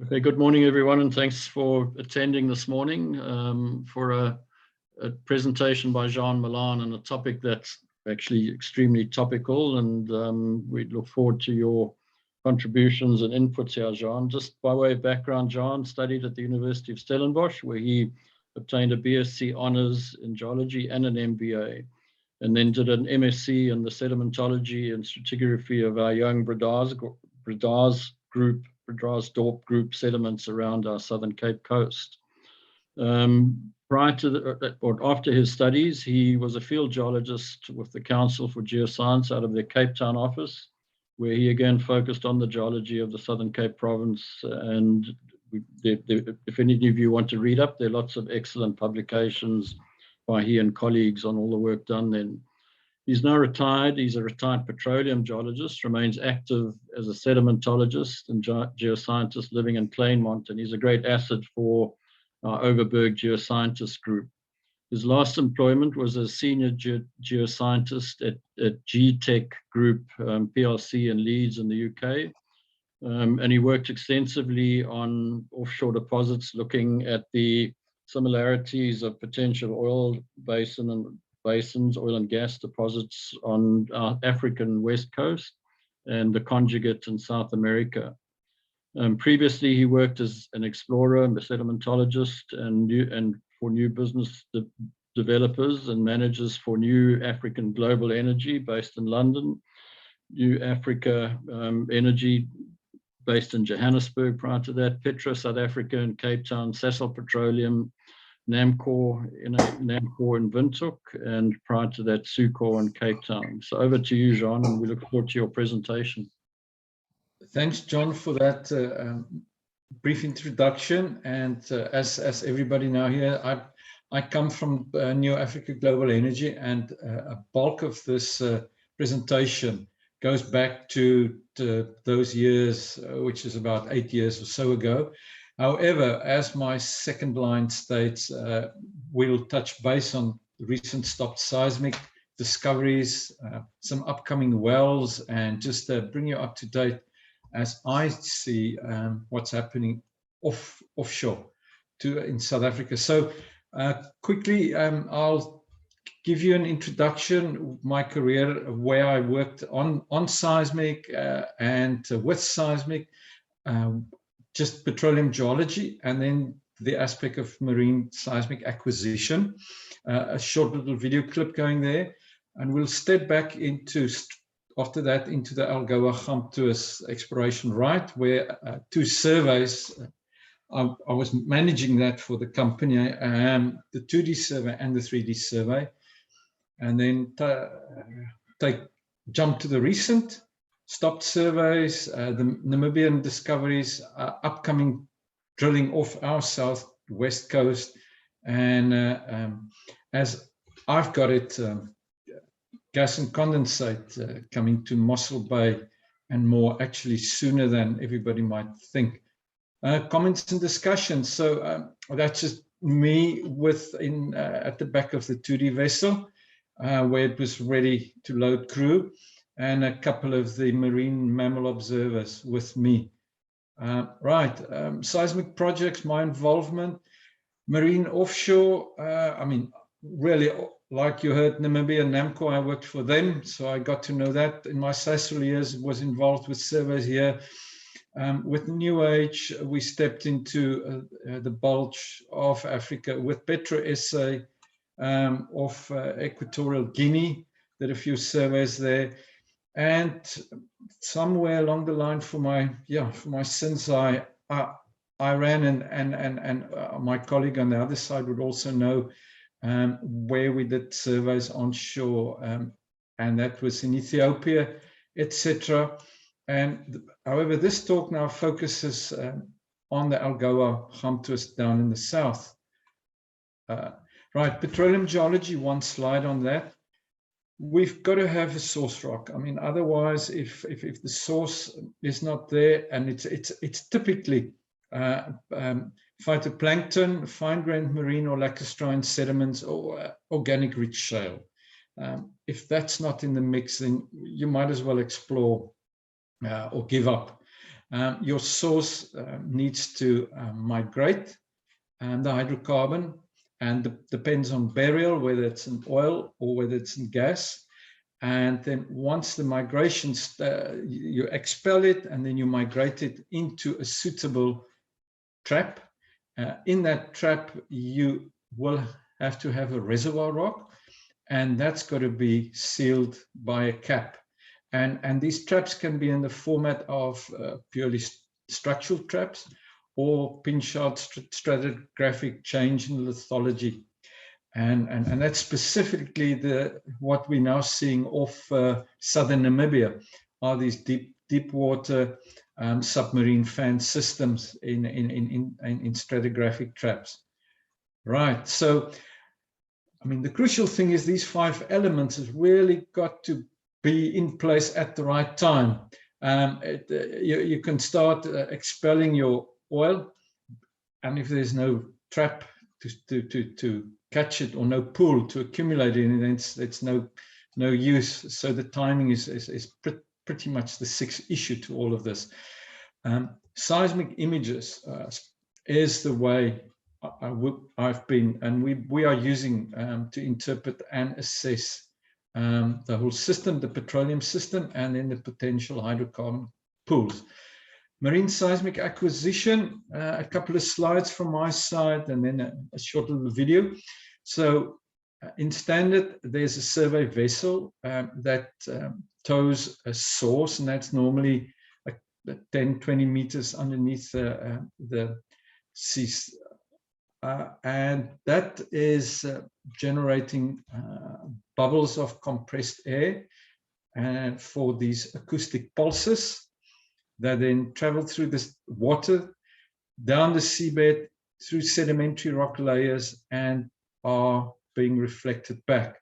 Okay, good morning, everyone, and thanks for attending this morning for a presentation by Jean Malan on a topic that's actually extremely topical, and we look forward to your contributions and inputs here, Jean. Just by way of background, Jean studied at the University of Stellenbosch, where he obtained a BSc Honours in Geology and an MBA, and then did an MSc in the Sedimentology and Stratigraphy of our young Bredasdorp group sediments around our southern Cape Coast. Prior to or after his studies, he was a field geologist with the Council for Geoscience out of their Cape Town office, where he again focused on the geology of the Southern Cape province. And if any of you want to read up, there are lots of excellent publications by he and colleagues on all the work done then. He's now retired. He's a retired petroleum geologist, remains active as a sedimentologist and geoscientist living in Claremont, and he's a great asset for our Overberg Geoscientists Group. His last employment was as senior geoscientist at GTech Group PLC in Leeds in the UK. And he worked extensively on offshore deposits, looking at the similarities of potential oil basins, oil and gas deposits on our African west coast and the conjugate in South America. Previously, he worked as an explorer and a sedimentologist and for new business developers and managers for New African Global Energy based in London, New Africa Energy based in Johannesburg prior to that, Petro South Africa in Cape Town, Sasol Petroleum, Namcor in Windhoek, and prior to that, Sucor in Cape Town. So over to you, Jean, and we look forward to your presentation. Thanks, John, for that brief introduction. And as everybody now here, I come from New Africa Global Energy, and a bulk of this presentation goes back to those years, which is about 8 years or so ago. However, as my second line states, we'll touch base on recent stopped seismic discoveries, some upcoming wells, and just bring you up to date as I see what's happening offshore in South Africa. So quickly, I'll give you an introduction of my career, where I worked on seismic and with seismic, just petroleum geology, and then the aspect of marine seismic acquisition. A short little video clip going there, and we'll step back after that into the Algoa Gamtoos exploration right, where 2 surveys, I was managing that for the company, the 2D survey and the 3D survey, and then jump to the recent stopped surveys, the Namibian discoveries, upcoming drilling off our southwest coast, and as I've got it, gas and condensate coming to Mossel Bay, and more actually sooner than everybody might think. Comments and discussions. So that's just me at the back of the 2D vessel, where it was ready to load crew, and a couple of the marine mammal observers with me. Seismic projects, my involvement, marine offshore, I mean, really, like you heard, Namibia, Namcor, I worked for them, so I got to know that. In my Sasol years, was involved with surveys here. With New Age, we stepped into the bulge of Africa with Petro SA of Equatorial Guinea, did a few surveys there. And somewhere along the line, for my sins, I ran, and my colleague on the other side would also know where we did surveys onshore, and that was in Ethiopia, etc. And however, this talk now focuses on the Algoa Gamtoos down in the south. Petroleum geology, one slide on that. We've got to have a source rock. I mean, otherwise, if the source is not there, and it's typically phytoplankton, fine-grained marine or lacustrine sediments, or organic rich shale. If that's not in the mix, then you might as well explore or give up. your source needs to migrate the hydrocarbon, and depends on burial, whether it's in oil or whether it's in gas. And then once the migration, you expel it, and then you migrate it into a suitable trap. In that trap, you will have to have a reservoir rock, and that's got to be sealed by a cap. And these traps can be in the format of purely structural traps or pinch-out stratigraphic change in lithology. And that's specifically what we're now seeing off southern Namibia, are these deep water submarine fan systems in stratigraphic traps. Right, so I mean, the crucial thing is these 5 elements has really got to be in place at the right time. You can start expelling your oil, and if there's no trap to catch it, or no pool to accumulate it, then it's no use. So the timing is pretty much the 6th issue to all of this. Seismic images is the way I've been, and we are using to interpret and assess the whole system, the petroleum system, and then the potential hydrocarbon pools. Marine seismic acquisition, a couple of slides from my side, and then a short little video. So in standard, there's a survey vessel that tows a source, and that's normally 10-20 meters underneath the seas. And that is generating bubbles of compressed air and for these acoustic pulses that then travel through this water, down the seabed, through sedimentary rock layers, and are being reflected back.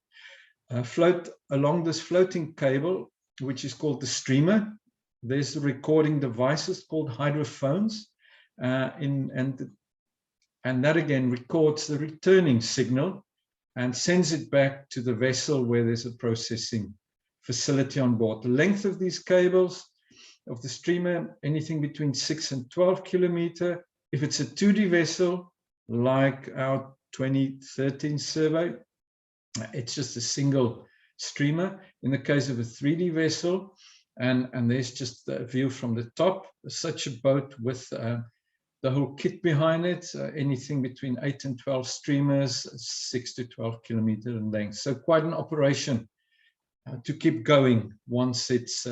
Float along this floating cable, which is called the streamer. There's the recording devices called hydrophones, and that again records the returning signal and sends it back to the vessel where there's a processing facility on board. The length of these cables, of the streamer, anything between 6 and 12 kilometer. If it's a 2D vessel, like our 2013 survey, it's just a single streamer. In the case of a 3D vessel, and there's just a view from the top, such a boat with the whole kit behind it, anything between 8 and 12 streamers, 6 to 12 kilometer in length. So quite an operation to keep going once it's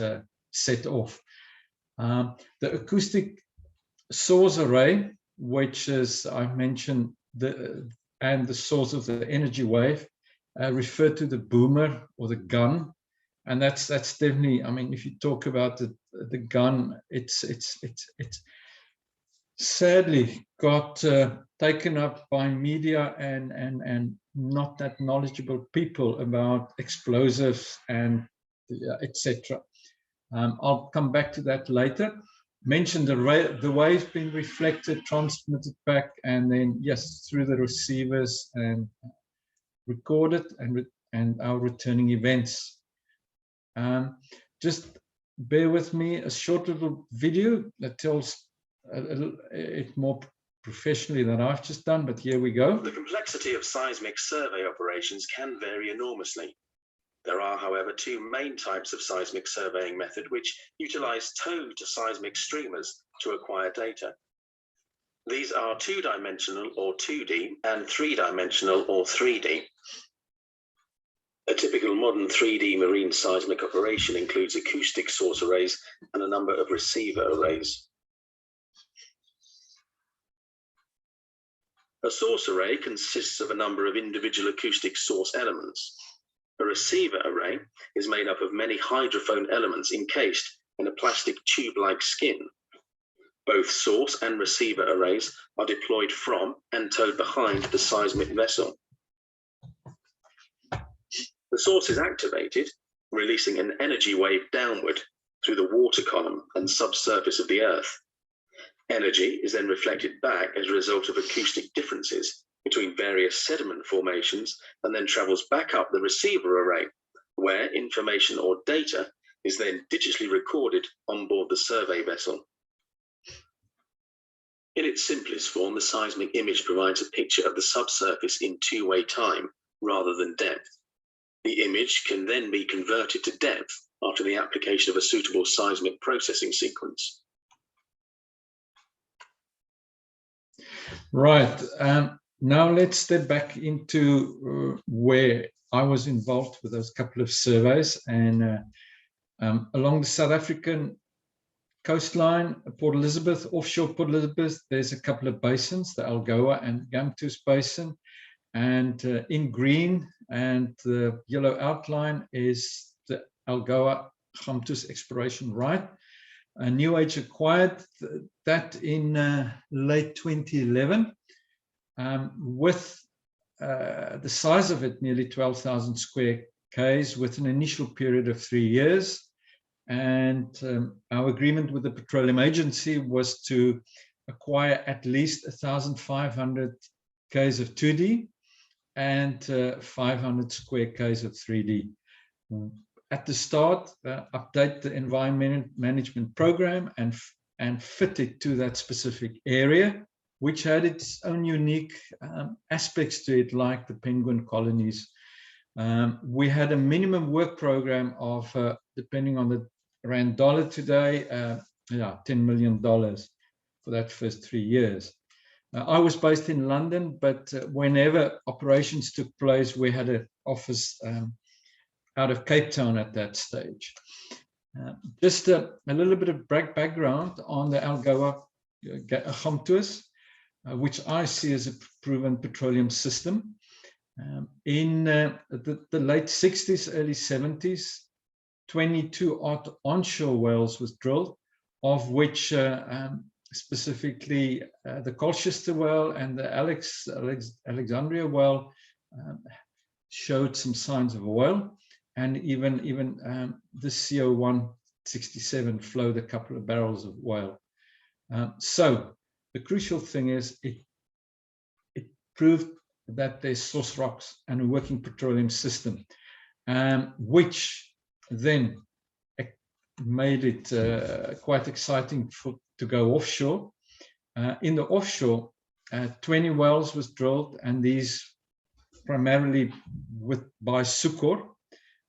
set off. The acoustic source array, which is, I've mentioned, and the source of the energy wave, refer to the boomer or the gun. And that's definitely, I mean, if you talk about the gun, it's sadly got taken up by media and not that knowledgeable people about explosives and etc. I'll come back to that later. Mentioned the waves being reflected, transmitted back, and then yes, through the receivers and recorded, and our returning events. Just bear with me, a short little video that tells it more professionally than I've just done, but here we go. The complexity of seismic survey operations can vary enormously. There are, however, 2 main types of seismic surveying method which utilize towed seismic streamers to acquire data. These are 2-dimensional or 2D and 3-dimensional or 3D. A typical modern 3D marine seismic operation includes acoustic source arrays and a number of receiver arrays. A source array consists of a number of individual acoustic source elements. A receiver array is made up of many hydrophone elements encased in a plastic tube-like skin. Both source and receiver arrays are deployed from and towed behind the seismic vessel. The source is activated, releasing an energy wave downward through the water column and subsurface of the Earth. Energy is then reflected back as a result of acoustic differences between various sediment formations, and then travels back up the receiver array, where information or data is then digitally recorded on board the survey vessel. In its simplest form, the seismic image provides a picture of the subsurface in two-way time rather than depth. The image can then be converted to depth after the application of a suitable seismic processing sequence. Right. Now let's step back into where I was involved with those couple of surveys. And along the South African coastline, Port Elizabeth, offshore Port Elizabeth, there's a couple of basins, the Algoa and Gamtus Basin. And in green and the yellow outline is the Algoa Gamtus exploration right. New Age acquired that in late 2011 with the size of it nearly 12,000 square k's with an initial period of 3 years. And our agreement with the Petroleum Agency was to acquire at least 1,500 k's of 2D and 500 square k's of 3D. At the start, update the environment management program and fit it to that specific area, which had its own unique aspects to it, like the penguin colonies. We had a minimum work program of, depending on the rand dollar today, $10 million for that first 3 years. I was based in London, but whenever operations took place, we had an office out of Cape Town at that stage. Just a little bit of background on the Algoa Gamtus, which I see as a proven petroleum system. In the late 60s, early 70s, 22 onshore wells was drilled, of which specifically the Colchester well and the Alexandria well showed some signs of oil, and even the CO167 flowed a couple of barrels of oil. So the crucial thing is it proved that there's source rocks and a working petroleum system, which then made it quite exciting to go offshore. In the offshore, 20 wells was drilled, and these primarily by Sucor.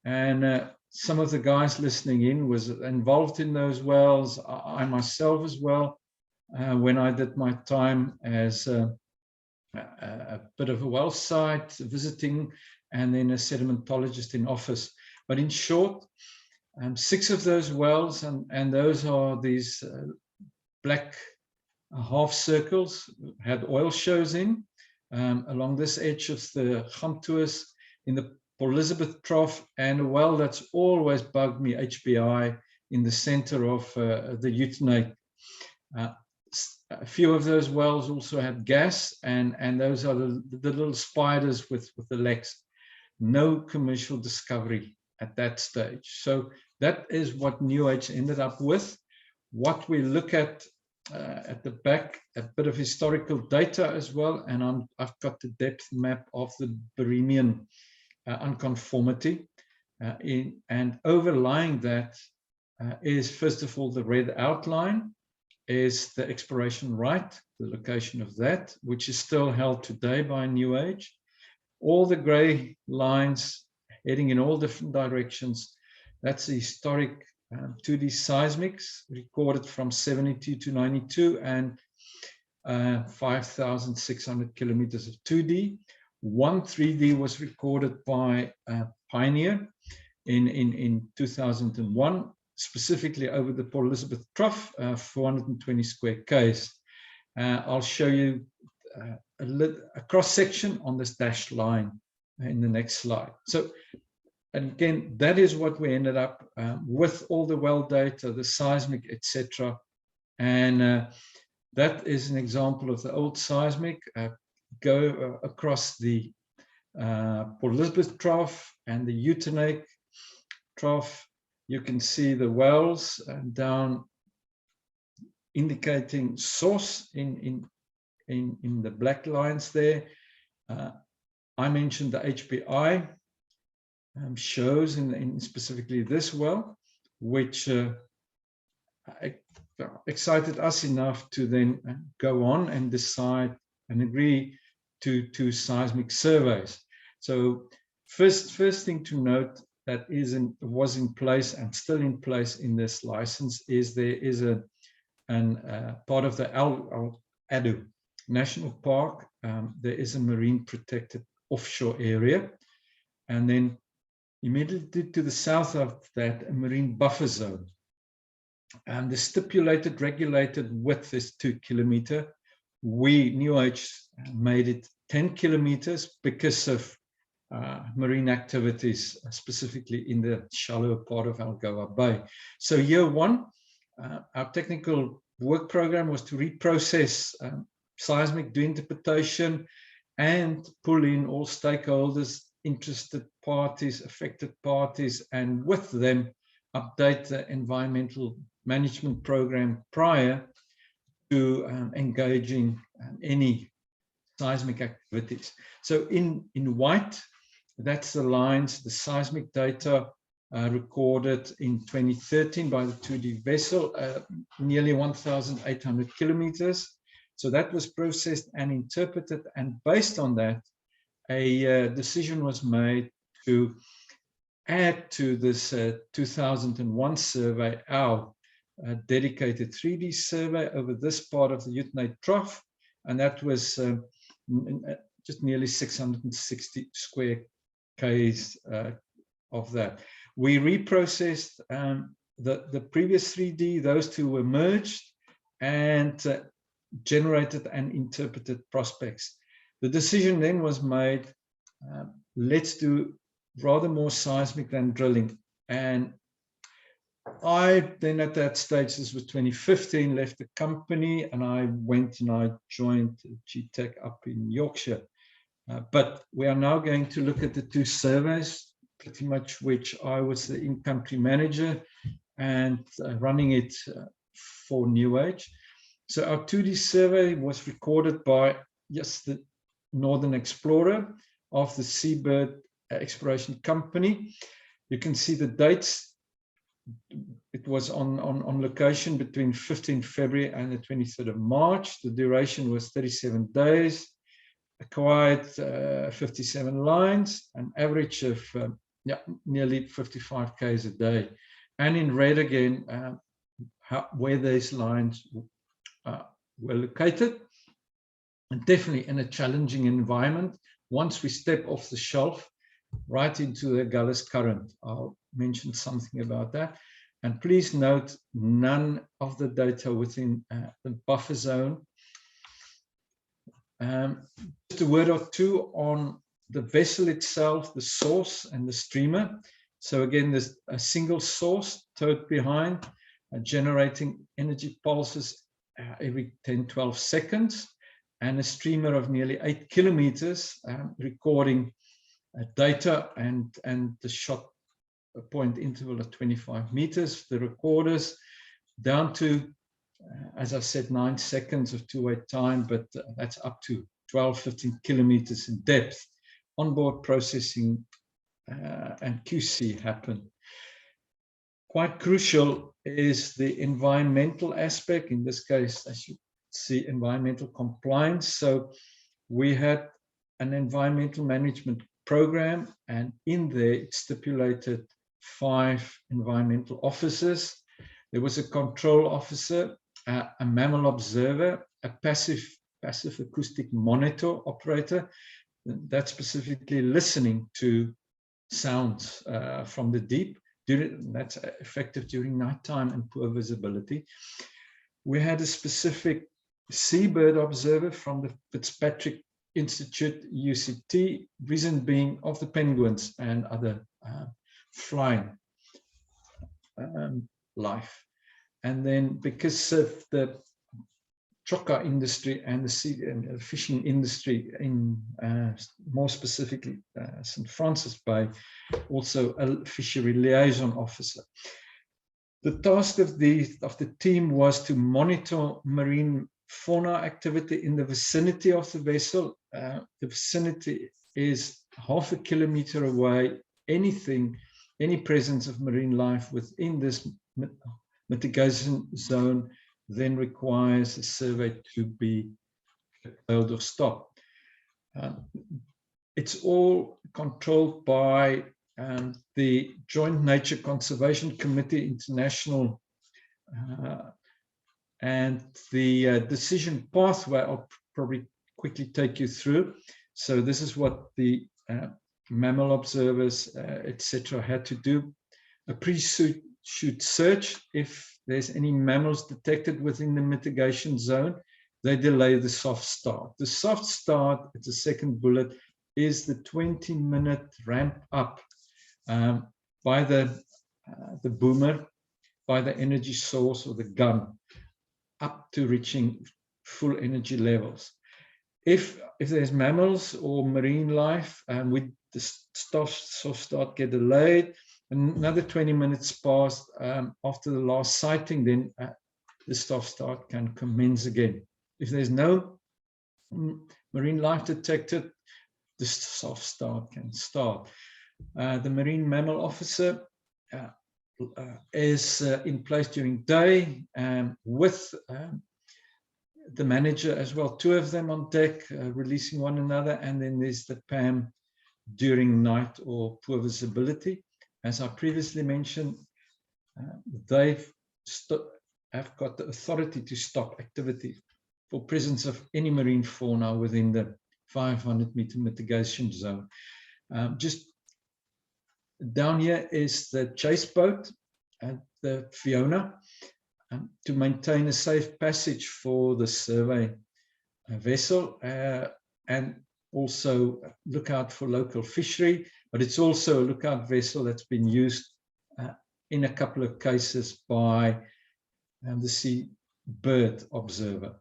And some of the guys listening in was involved in those wells. I myself as well, when I did my time as a bit of a well site visiting, and then a sedimentologist in office. But in short, 6 of those wells, and those are these black half circles, had oil shows in along this edge of the Gamtus, in the Port Elizabeth Trough, and a well that's always bugged me, HBI, in the center of the Utenate. A few of those wells also had gas, and those are the little spiders with the legs. No commercial discovery at that stage. So that is what New Age ended up with. What we look at the back, a bit of historical data as well, and I've got the depth map of the Birimian unconformity, and overlying that is, first of all, the red outline is the exploration right, the location of that, which is still held today by New Age. All the gray lines heading in all different directions, that's the historic 2D seismics recorded from 72 to 92, and 5,600 kilometers of 2D. 1 3D was recorded by Pioneer in 2001, specifically over the Port Elizabeth Trough, 420 square k's. I'll show you a cross-section on this dashed line in the next slide. So, and again, that is what we ended up with, all the well data, the seismic, etc. And that is an example of the old seismic. Go across the Port Elizabeth Trough and the Utenate Trough. You can see the wells down, indicating source in the black lines there. I mentioned the HBI shows in specifically this well, which excited us enough to then go on and decide and agree to seismic surveys. So first thing to note that was in place and still in place in this license is there is a part of the Algoa National Park. There is a marine protected offshore area, and then immediately to the south of that, a marine buffer zone. And the stipulated regulated width is 2 kilometers. We, New Age, made it 10 kilometers because of marine activities, specifically in the shallower part of Algoa Bay. So year one, our technical work program was to reprocess seismic, do interpretation, and pull in all stakeholders, interested parties, affected parties, and with them update the environmental management program prior to engaging any seismic activities. So in white, that's the lines, the seismic data recorded in 2013 by the 2D vessel, nearly 1,800 kilometers. So that was processed and interpreted, and based on that, a decision was made to add to this 2001 survey our dedicated 3D survey over this part of the Utenate Trough, and that was just nearly 660 square k's of that. We reprocessed the previous 3D, those two were merged and generated and interpreted prospects. The decision then was made, let's do rather more seismic than drilling. And I then at that stage, this was 2015, left the company and I went and I joined GTEC up in Yorkshire. But we are now going to look at the two surveys, pretty much which I was the in-country manager and running it for New Age. So our 2D survey was recorded by the Northern Explorer of the Seabird Exploration Company. You can see the dates. It was on location between 15 February and the 23rd of March. The duration was 37 days. Acquired 57 lines, an average of nearly 55 k's a day. And in red again, where these lines were located. And definitely in a challenging environment. Once we step off the shelf, right into the Gullis Current. I'll mention something about that. And please note, none of the data within the buffer zone. Just a word or two on the vessel itself, the source and the streamer. So again, there's a single source towed behind, generating energy pulses every 10-12 seconds, and a streamer of nearly 8 kilometers recording data and the shot point interval of 25 meters. The recorders down to, as I said, 9 seconds of two-way time, but that's up to 12-15 kilometers in depth. Onboard processing and QC happen. Quite crucial is the environmental aspect. In this case, as you see, environmental compliance. So we had an environmental management program, and in there it stipulated 5 environmental officers. There was a control officer, a mammal observer, a passive acoustic monitor operator, that's specifically listening to sounds from the deep. That's effective during nighttime and poor visibility. We had a specific seabird observer from the Fitzpatrick Institute, UCT, reason being of the penguins and other flying life. And then because of the chocker industry and the sea and fishing industry in more specifically St. Francis Bay, also a fishery liaison officer. The task of the team was to monitor marine fauna activity in the vicinity of the vessel. The vicinity is half a kilometer away. Any presence of marine life within this mitigation zone then requires a survey to be curtailed or stopped. It's all controlled by the Joint Nature Conservation Committee International, and the decision pathway I'll probably quickly take you through. So this is what the mammal observers, etc., had to do. A pre-shoot search. If there's any mammals detected within the mitigation zone, they delay the soft start. The soft start, it's the second bullet, is the 20-minute ramp up by the boomer, by the energy source or the gun, up to reaching full energy levels. If there's mammals or marine life, with the soft start get delayed, another 20 minutes pass after the last sighting, then the soft start can commence again. If there's no marine life detected, the soft start can start. The marine mammal officer is in place during day with the manager as well, two of them on deck, releasing one another, and then there's the PAM during night or poor visibility. As I previously mentioned, they have got the authority to stop activity for presence of any marine fauna within the 500-meter mitigation zone. Just down here is the chase boat and the Fiona to maintain a safe passage for the survey vessel, and also look out for local fishery, but it's also a lookout vessel that's been used in a couple of cases by the seabird observer.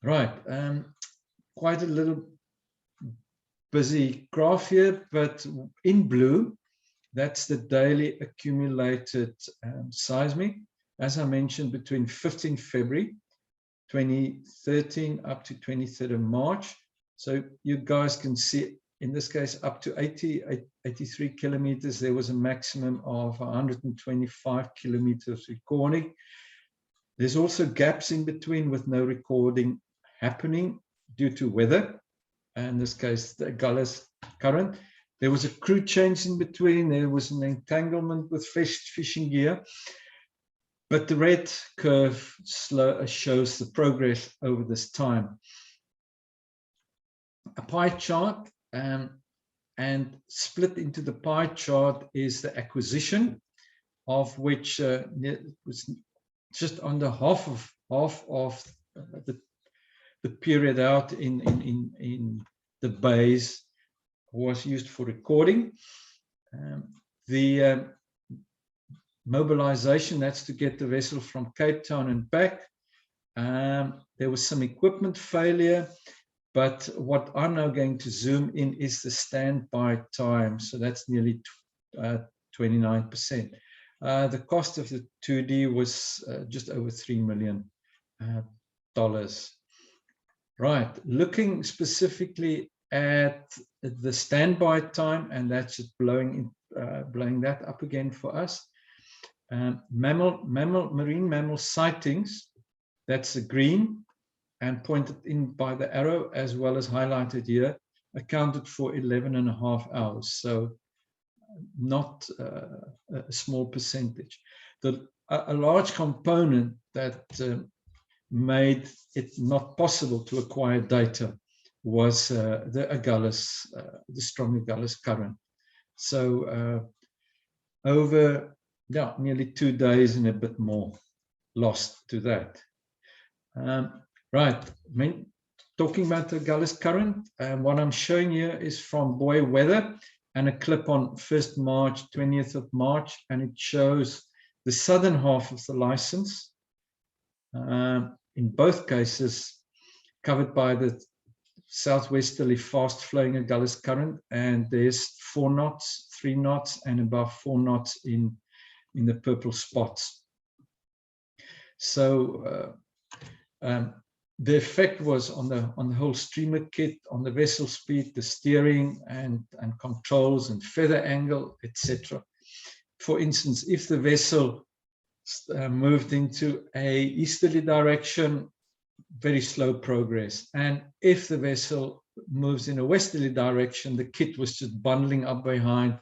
Right, quite a little busy graph here, but in blue, that's the daily accumulated seismic, as I mentioned, between 15 February 2013 up to 23rd of March. So you guys can see, in this case, up to 83 kilometers, there was a maximum of 125 kilometers recording. There's also gaps in between with no recording happening due to weather. In this case, the Agulhas current. There was a crew change in between. There was an entanglement with fishing gear. But the red curve shows the progress over this time. A pie chart, and split into the pie chart is the acquisition, of which was just under half of the period out in the bays was used for recording. The mobilization, that's to get the vessel from Cape Town and back. There was some equipment failure, but what I'm now going to zoom in is the standby time. So that's nearly 29%. The cost of the 2D was just over $3 million. Right, looking specifically at the standby time, and that's just blowing that up again for us. Marine mammal sightings, that's the green and pointed in by the arrow, as well as highlighted here, accounted for 11.5 hours. So not a small percentage. A large component that made it not possible to acquire data was the Agulhas, the strong Agulhas current. So over nearly 2 days and a bit more lost to that. Right, talking about the Agulhas current, what I'm showing here is from Buoy Weather and a clip on 1st March, 20th of March, and it shows the southern half of the license, in both cases covered by the southwesterly fast-flowing Agulhas current, and there's 4 knots, 3 knots, and above 4 knots in the purple spots. So the effect was on the whole streamer kit, on the vessel speed, the steering and controls and feather angle, etc. For instance, if the vessel moved into a easterly direction, very slow progress. And if the vessel moves in a westerly direction, the kit was just bundling up behind.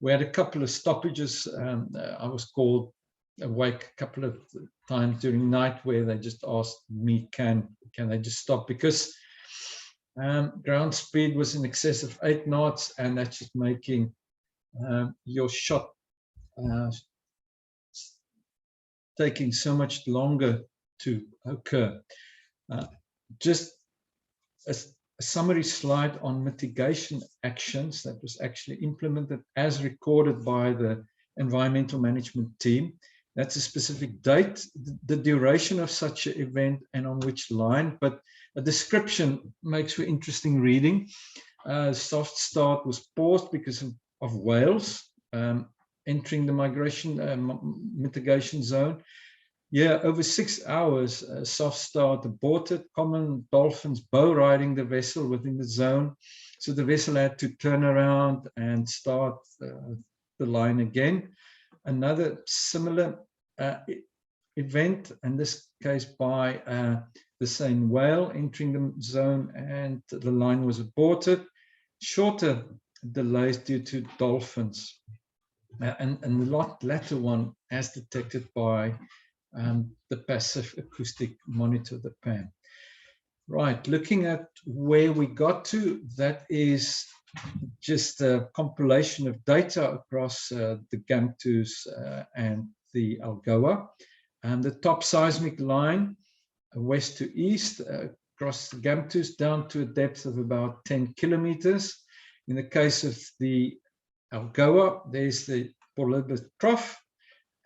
We had a couple of stoppages. I was called awake a couple of times during night where they just asked me, can they just stop? Because ground speed was in excess of 8 knots, and that's just making your shot taking so much longer to occur. Just a summary slide on mitigation actions that was actually implemented as recorded by the environmental management team. That's a specific date, the duration of such an event, and on which line, but a description makes for interesting reading. Soft start was paused because of whales entering the migration mitigation zone. Yeah, over 6 hours, soft start aborted, common dolphins bow riding the vessel within the zone. So the vessel had to turn around and start the line again. Another similar event, in this case by the same whale entering the zone, and the line was aborted. Shorter delays due to dolphins. And the latter one as detected by the passive acoustic monitor, the PAM. Right, looking at where we got to, that is just a compilation of data across the Gamtus and the Algoa. And the top seismic line, west to east, across the Gamtus down to a depth of about 10 kilometers. In the case of the Algoa, there's the Port Elizabeth Trough.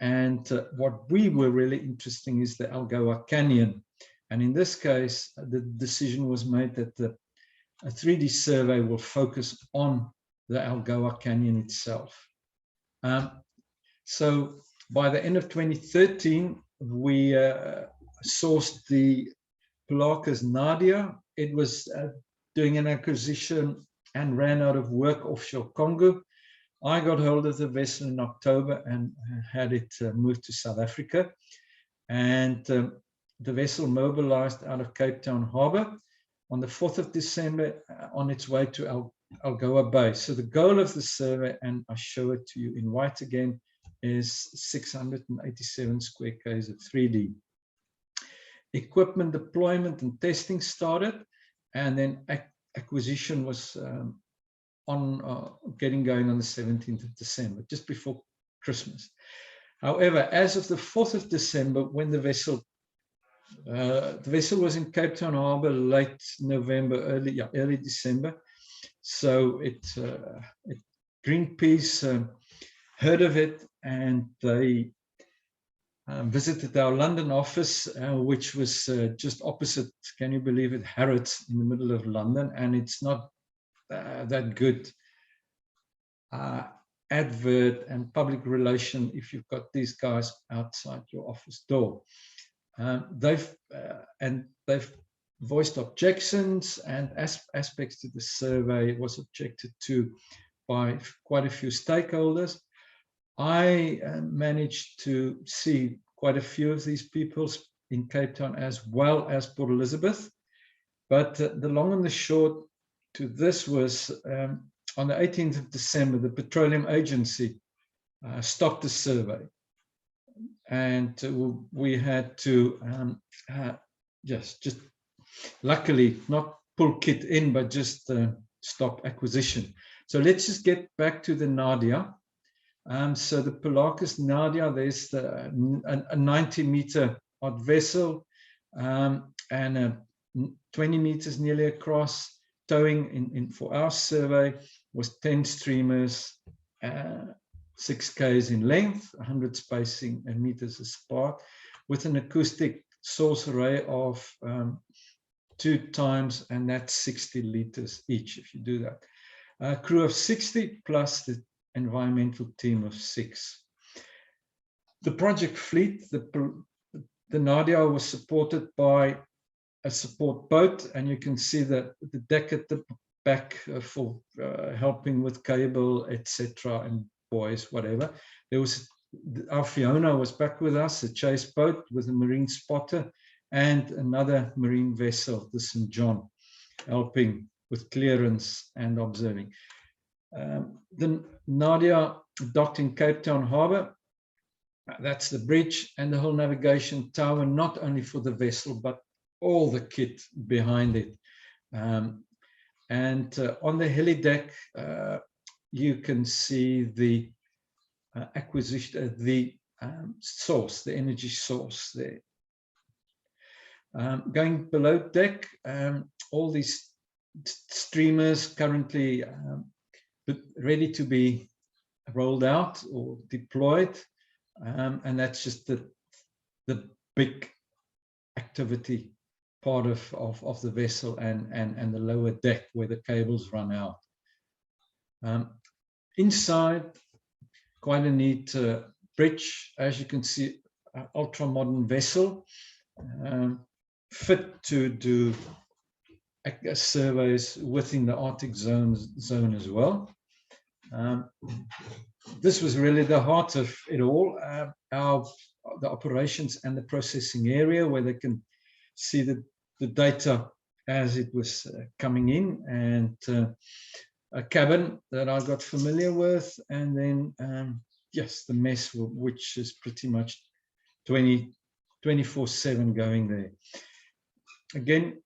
And what we were really interesting is the Algoa Canyon. And in this case, the decision was made that a 3D survey will focus on the Algoa Canyon itself. So by the end of 2013, we sourced the Polacas Nadia. It was doing an acquisition and ran out of work offshore Congo. I got hold of the vessel in October and had it moved to South Africa. And the vessel mobilized out of Cape Town Harbour on the 4th of December on its way to Algoa Bay. So the goal of the survey, and I show it to you in white again, is 687 square km of 3D. Equipment deployment and testing started, and then acquisition was getting going on the 17th of December, just before Christmas. However, as of the 4th of December, when the vessel was in Cape Town Harbour late November, early December, so Greenpeace heard of it, and they visited our London office, which was just opposite, can you believe it, Harrods, in the middle of London, and it's not that good advert and public relation if you've got these guys outside your office door. They've voiced objections, and aspects to the survey was objected to by quite a few stakeholders. I managed to see quite a few of these people in Cape Town as well as Port Elizabeth, but the long and the short to this was on the 18th of December, the Petroleum Agency stopped the survey, and we had to just luckily not pull kit in, but just stop acquisition. So let's just get back to the Nadia. So the Polacas Nadia, there's a 90-meter odd vessel and 20 meters nearly across. Towing for our survey was 10 streamers, 6 k's in length, 100 spacing and meters apart, with an acoustic source array of 2 times, and that's 60 liters each if you do that. A crew of 60 plus the environmental team of 6. The project fleet, the Nadia, was supported by a support boat, and you can see that the deck at the back for helping with cable, etc., and buoys, whatever. There was our Fiona was back with us, a chase boat with a marine spotter and another marine vessel, the St. John, helping with clearance and observing. The Nadia docked in Cape Town Harbour. That's the bridge and the whole navigation tower, not only for the vessel, but all the kit behind it. On the heli deck, you can see the acquisition, the source, the energy source there. Going below deck, all these streamers currently ready to be rolled out or deployed, and that's just the big activity part of the vessel and the lower deck where the cables run out. Inside, quite a neat bridge, as you can see, ultra modern vessel, fit to do surveys within the Arctic zone as well. This was really the heart of it all, the operations and the processing area, where they can see the data as it was coming in, and a cabin that I got familiar with, and then yes, the mess, which is pretty much 24/7 going there. Again,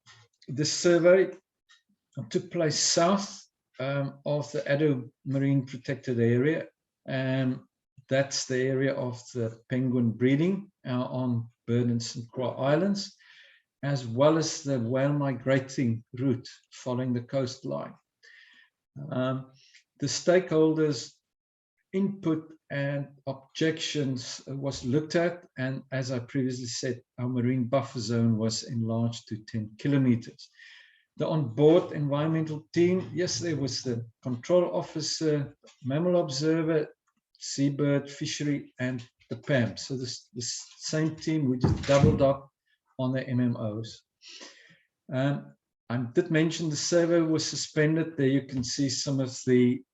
this survey took place south of the Addo Marine Protected Area, and that's the area of the penguin breeding on Bird and St. Croix Islands, as well as the whale migrating route following the coastline. The stakeholders' input and objections was looked at, and as I previously said, our marine buffer zone was enlarged to 10 kilometers. The onboard environmental team, yes, there was the control officer, mammal observer, seabird, fishery, and the PAM. So the same team, we just doubled up on the MMOs. I did mention the survey was suspended. There you can see some of the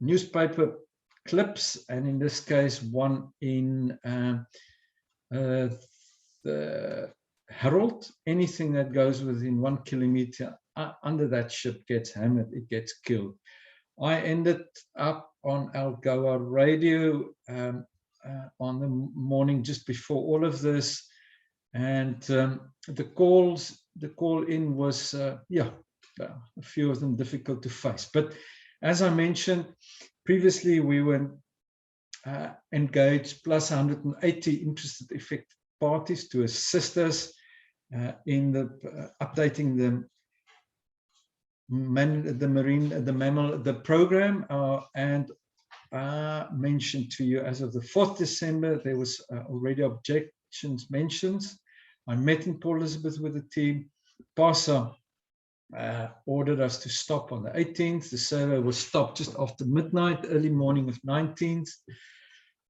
newspaper clips, and in this case, one in the Herald. Anything that goes within 1 kilometer under that ship gets hammered, it gets killed. I ended up on Algoa radio on the morning just before all of this, and the call in was yeah, a few of them difficult to face. But as I mentioned previously, we were engaged plus 180 interested affected parties to assist us in the updating the program, and mentioned to you as of the 4th December, there was already objections mentioned. I met in Port Elizabeth with the team. PASA ordered us to stop on the 18th. The survey was stopped just after midnight, early morning of 19th.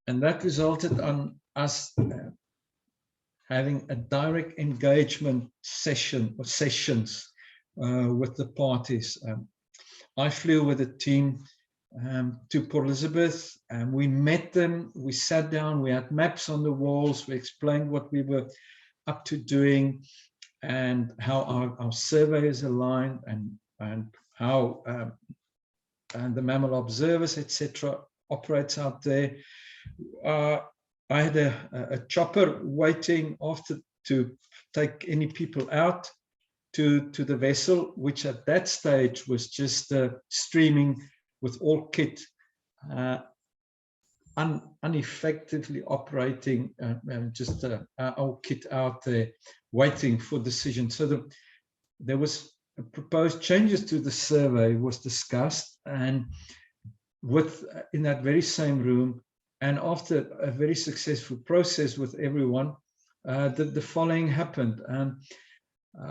And that resulted on us having a direct engagement session or sessions with the parties. I flew with the team to Port Elizabeth, and we met them. We sat down, we had maps on the walls, we explained what we were up to doing and how our survey is aligned, and how and the mammal observers, etc., operates out there. I had a chopper waiting after to take any people out to the vessel, which at that stage was just streaming with all kit, ineffectively operating, just our kit out there waiting for decision. So there was proposed changes to the survey was discussed, and in that very same room, and after a very successful process with everyone, the following happened.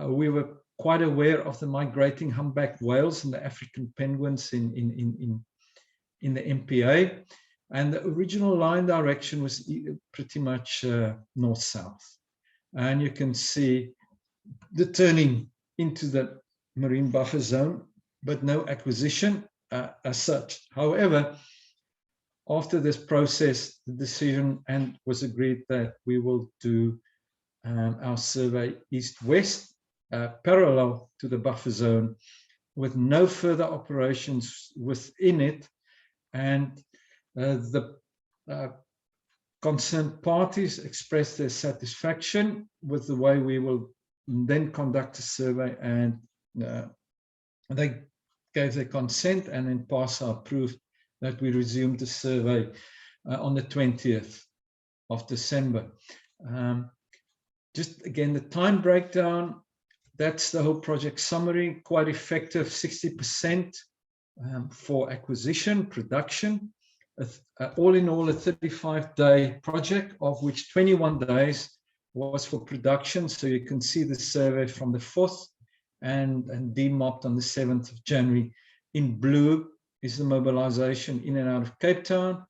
We were quite aware of the migrating humpback whales and the African penguins in the MPA, and the original line direction was pretty much north-south. And you can see the turning into the marine buffer zone, but no acquisition as such. However, after this process, the decision and was agreed that we will do our survey east-west, parallel to the buffer zone, with no further operations within it. And the concerned parties expressed their satisfaction with the way we will then conduct a survey, and they gave their consent, and then PASA approved that we resumed the survey on the 20th of December. Just again, the time breakdown, that's the whole project summary, quite effective, 60% for acquisition, production, all in all a 35-day project, of which 21 days was for production. So you can see the survey from the 4th and demobbed on the 7th of January. In blue is the mobilization in and out of Cape Town.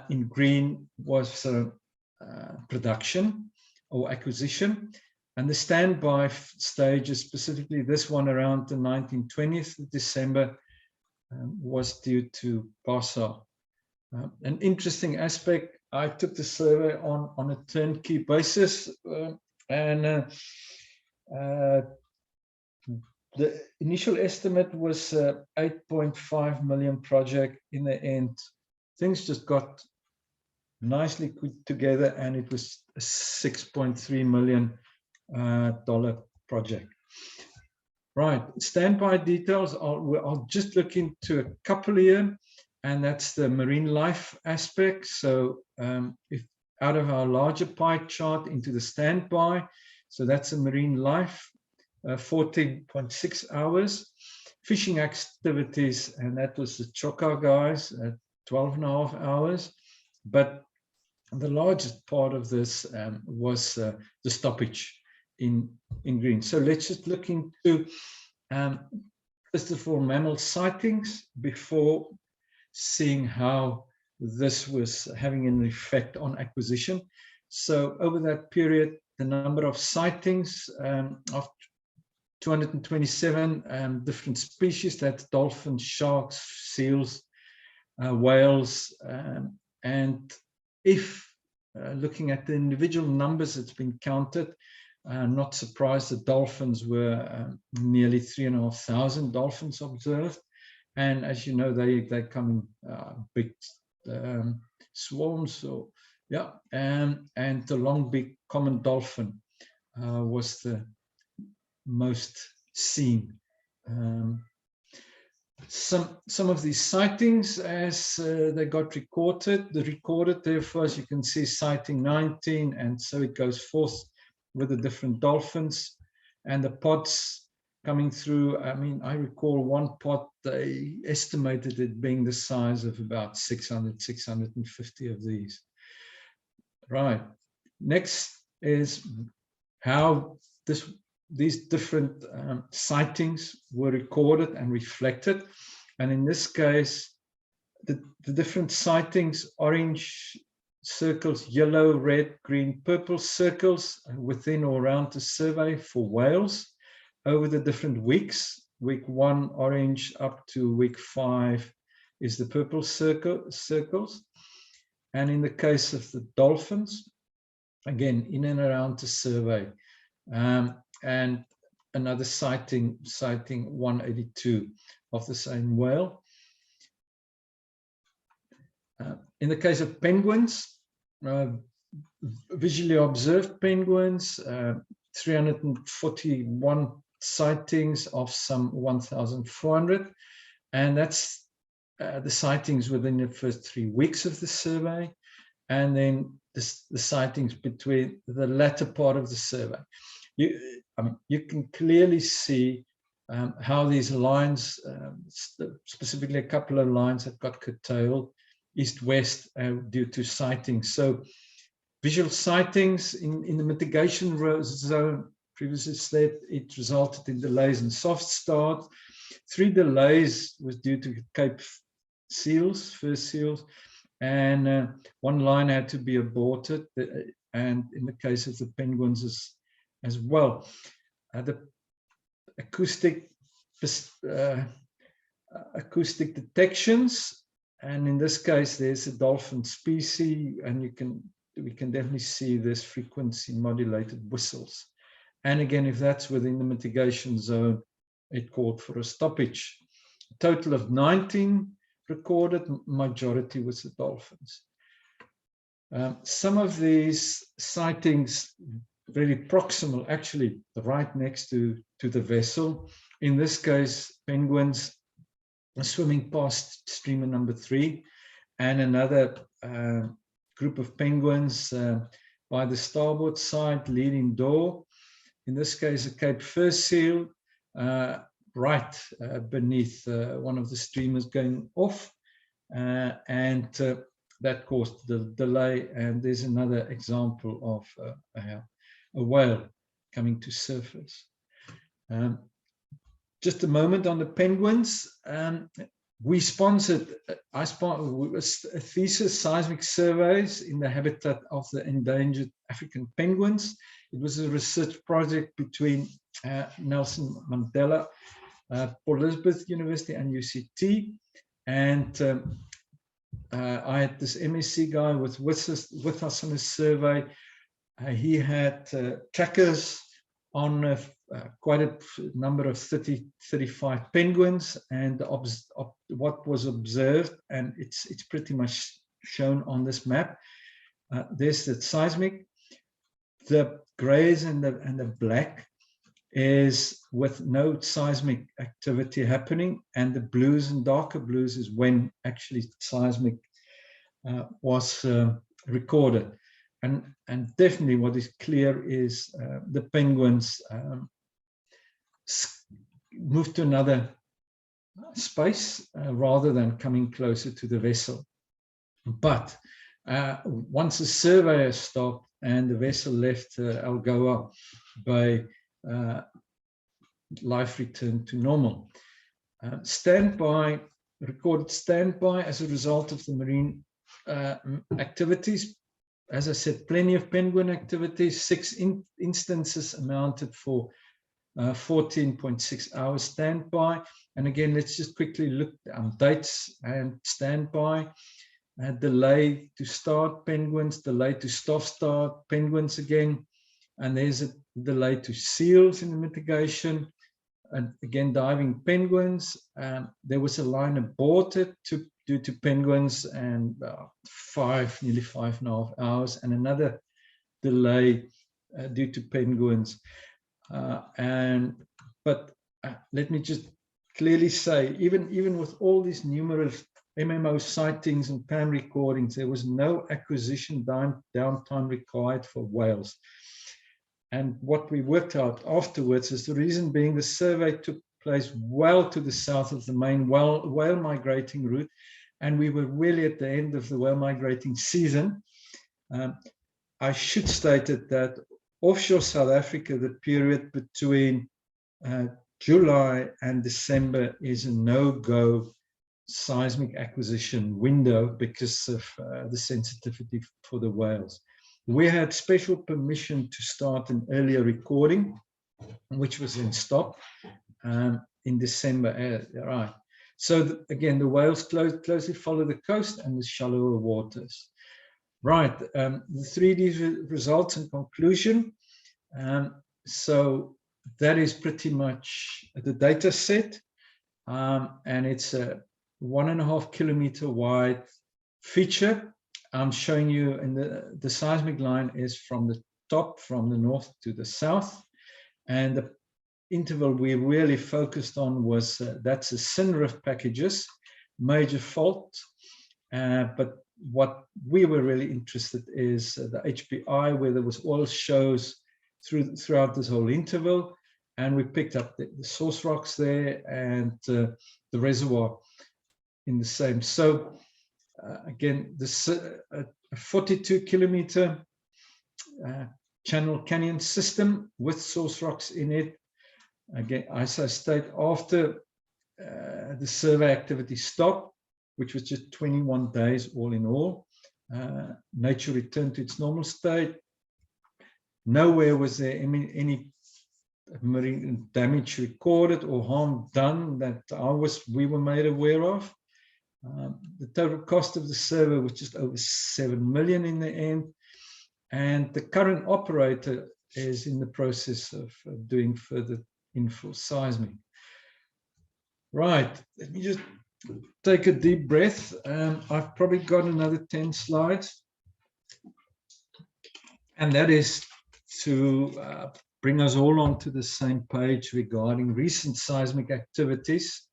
In green was production or acquisition. And the standby stages, specifically this one around the 19th, 20th of December, was due to PASA. An interesting aspect, I took the survey on a turnkey basis, and the initial estimate was 8.5 million project. In the end, things just got nicely put together, and it was a $6.3 million project. Right, standby details. I'll just look into a couple here, and that's the marine life aspect. So if out of our larger pie chart into the standby, so that's a marine life, 14.6 hours. Fishing activities, and that was the Chokka guys at 12.5 hours. But the largest part of this was the stoppage in green. So let's just look into first of all mammal sightings before seeing how this was having an effect on acquisition. So over that period, the number of sightings of 227 different species, that's dolphins, sharks, seals, whales, and if looking at the individual numbers that's been counted, not surprised that dolphins were nearly 3,500 dolphins observed. And as you know, they come in big swarms. So yeah, and the long-beaked common dolphin was the most seen. Some of these sightings, as they got recorded therefore, as you can see, sighting 19, and so it goes forth with the different dolphins and the pods coming through. I mean, I recall one pod, they estimated it being the size of about 600, 650 of these. Right. Next is how these different sightings were recorded and reflected. And in this case, the different sightings, orange circles, yellow, red, green, purple circles within or around the survey for whales over the different weeks. Week 1, orange, up to week 5 is the purple circles. And in the case of the dolphins, again, in and around the survey. And another sighting 182 of the same whale. In the case of penguins, visually observed penguins, 341 sightings of some 1,400, and that's the sightings within the first 3 weeks of the survey, and then the sightings between the latter part of the survey. You can clearly see how these lines, specifically a couple of lines that got curtailed, east-west, due to sightings. So visual sightings in the mitigation zone, previously said, it resulted in delays and soft start. 3 delays was due to Cape seals, fur seals, and 1 line had to be aborted, and in the case of the penguins as well. The acoustic detections And in this case, there's a dolphin species, and we can definitely see this frequency modulated whistles. And again, if that's within the mitigation zone, it called for a stoppage. A total of 19 recorded, majority was the dolphins. Some of these sightings very proximal, actually right next to the vessel. In this case, penguins swimming past streamer number 3, and another group of penguins by the starboard side leading door. In this case, a Cape fur seal right beneath one of the streamers going off, and that caused the delay. And there's another example of a whale coming to surface. Just a moment on the penguins. I sponsored a thesis, seismic surveys in the habitat of the endangered African penguins. It was a research project between Nelson Mandela, Port Elizabeth University, and UCT. And I had this MSc guy with us on a survey. He had trackers on quite a number of 35 penguins, and what was observed, and it's pretty much shown on this map. There's the seismic. The grays and the black is with no seismic activity happening, and the blues and darker blues is when actually seismic was recorded. And definitely what is clear is the penguins moved to another space rather than coming closer to the vessel. But once the surveyor stopped and the vessel left Algoa Bay, life returned to normal. Standby, recorded standby as a result of the marine activities. As I said, plenty of penguin activities. 6 instances amounted for 14.6 hours standby. And again, let's just quickly look at dates and standby. Delay to start penguins, delay to start penguins again. And there's a delay to seals in the mitigation. And again, diving penguins. There was a line aborted due to penguins, and nearly 5.5 hours, and another delay due to penguins. But let me just clearly say, even with all these numerous MMO sightings and PAM recordings, there was no acquisition downtime required for whales. And what we worked out afterwards is the reason being the survey took place well to the south of the main whale migrating route, and we were really at the end of the whale migrating season. I should state it that offshore South Africa, the period between July and December is a no-go seismic acquisition window because of the sensitivity for the whales. We had special permission to start an earlier recording, which was then stopped in December. Right. So again, the whales closely follow the coast and the shallower waters. Right. The 3D results and conclusion. So that is pretty much the data set, and it's a 1.5 kilometer wide feature. I'm showing you, in the seismic line is from the top, from the north to the south, and the interval we really focused on was that's the SynRIF packages, major fault. But what we were really interested is the HPI, where there was oil shows throughout this whole interval, and we picked up the source rocks there and the reservoir in the same. So again, this 42 kilometer channel canyon system with source rocks in it. Again, as I state, after the survey activity stopped, which was just 21 days all in all, nature returned to its normal state. Nowhere was there any marine damage recorded or harm done that we were made aware of. The total cost of the survey was just over 7 million in the end. And the current operator is in the process of doing further infill seismic. Right, let me just take a deep breath. I've probably got another 10 slides. And that is to bring us all onto the same page regarding recent seismic activities,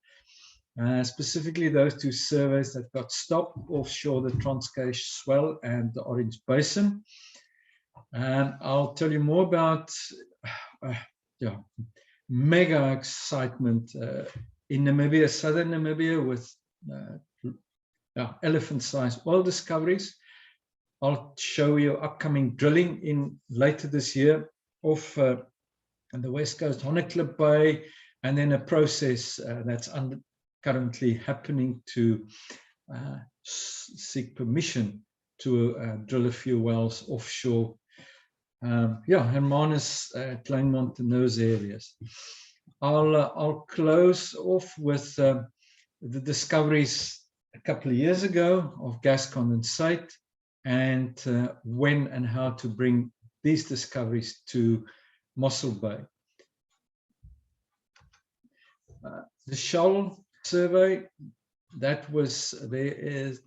specifically those two surveys that got stopped offshore the Transkei Swell and the Orange Basin. And I'll tell you more about mega excitement in Namibia, southern Namibia, with elephant-sized oil discoveries. I'll show you upcoming drilling in later this year off the west coast, Honeycliffe Bay, and then a process that's currently happening to seek permission to drill a few wells offshore. Hermanus, Kleinmond, and those areas. I'll close off with the discoveries a couple of years ago of gas condensate, and when and how to bring these discoveries to Mossel Bay. The Shoal survey, that was, there is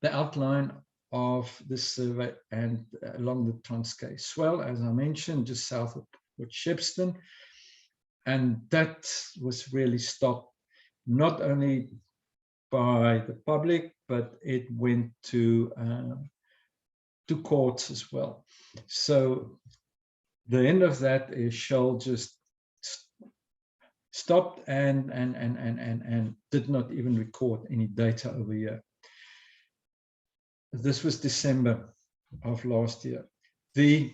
the outline of this survey, and along the Transkei Swell, as I mentioned, just south of Port Shepstone. And that was really stopped, not only by the public, but it went to courts as well. So the end of that is Shoal just stopped and did not even record any data over here. This was December of last year. The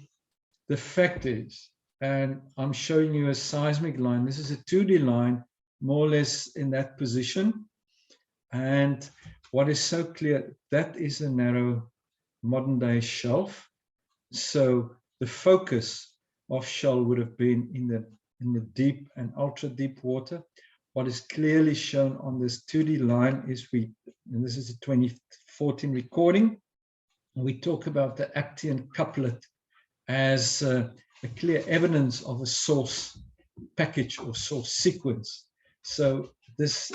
fact is, and I'm showing you a seismic line, this is a 2D line, more or less in that position. And what is so clear, that is a narrow modern day shelf. So the focus of Shoal would have been in the deep and ultra deep water. What is clearly shown on this 2D line is and this is a 2014 recording, we talk about the Actian couplet as a clear evidence of a source package or source sequence. So this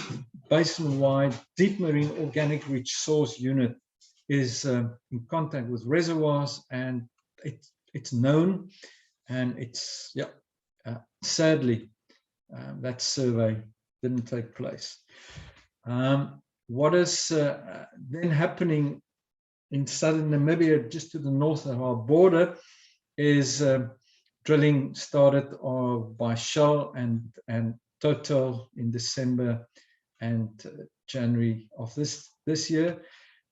basin-wide deep marine organic rich source unit is in contact with reservoirs, and it's known, and it's sadly that survey didn't take place. What is then happening in southern Namibia, just to the north of our border, is drilling started by Shell and Total in December and January of this year.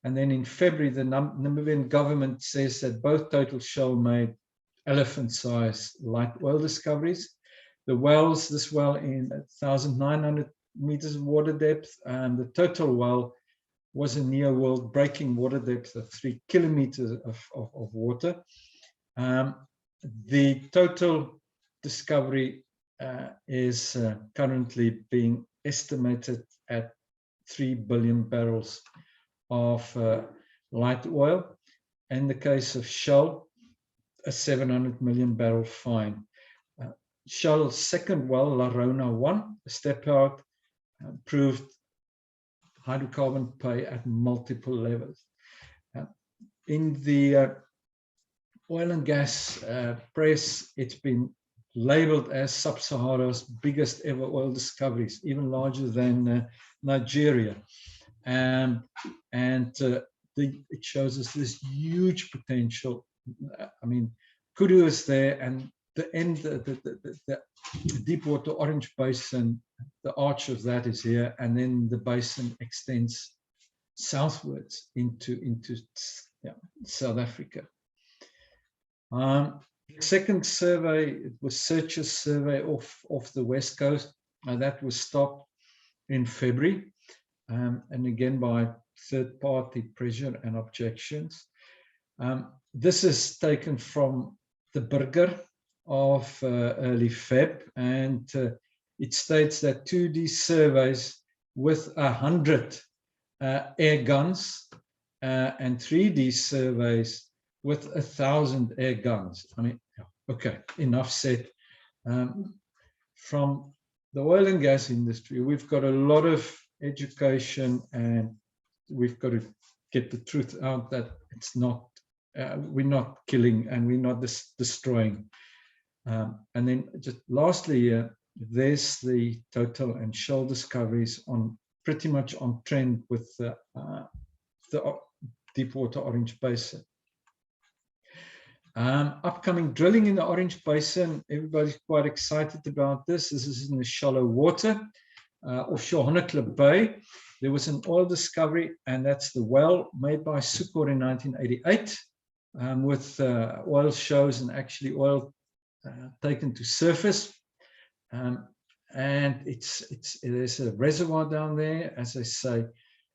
And then in February, the Namibian government says that both Total Shell made elephant-sized light oil discoveries. The wells, this well in 1,900 meters of water depth, and the Total well was a near world breaking water depth of 3 kilometers of water. The total discovery is currently being estimated at 3 billion barrels of light oil. In the case of Shell, a 700 million barrel find. Shell's second well, La Rona 1, a step out, proved hydrocarbon pay at multiple levels. In the oil and gas press, it's been labeled as Sub-Sahara's biggest ever oil discoveries, even larger than Nigeria. It shows us this huge potential. I mean, Kudu is there, and the deepwater Orange Basin, the arch of that is here, and then the basin extends southwards into South Africa. The second survey, it was Searcher's survey off the west coast, and that was stopped in February, and again by third-party pressure and objections. This is taken from the Burger of early Feb, and it states that 2D surveys with 100 air guns and 3D surveys with 1,000 air guns. I mean, okay, enough said. From the oil and gas industry, we've got a lot of education, and we've got to get the truth out that it's not, we're not killing and we're not destroying. And then just lastly, there's the Total and Shell discoveries on pretty much on trend with the Deepwater Orange Basin. Upcoming drilling in the Orange Basin, everybody's quite excited about this. This is in the shallow water, offshore Honeycliffe Bay. There was an oil discovery, and that's the well made by Sucor in 1988, with oil shows and actually oil taken to surface. And there's a reservoir down there, as I say,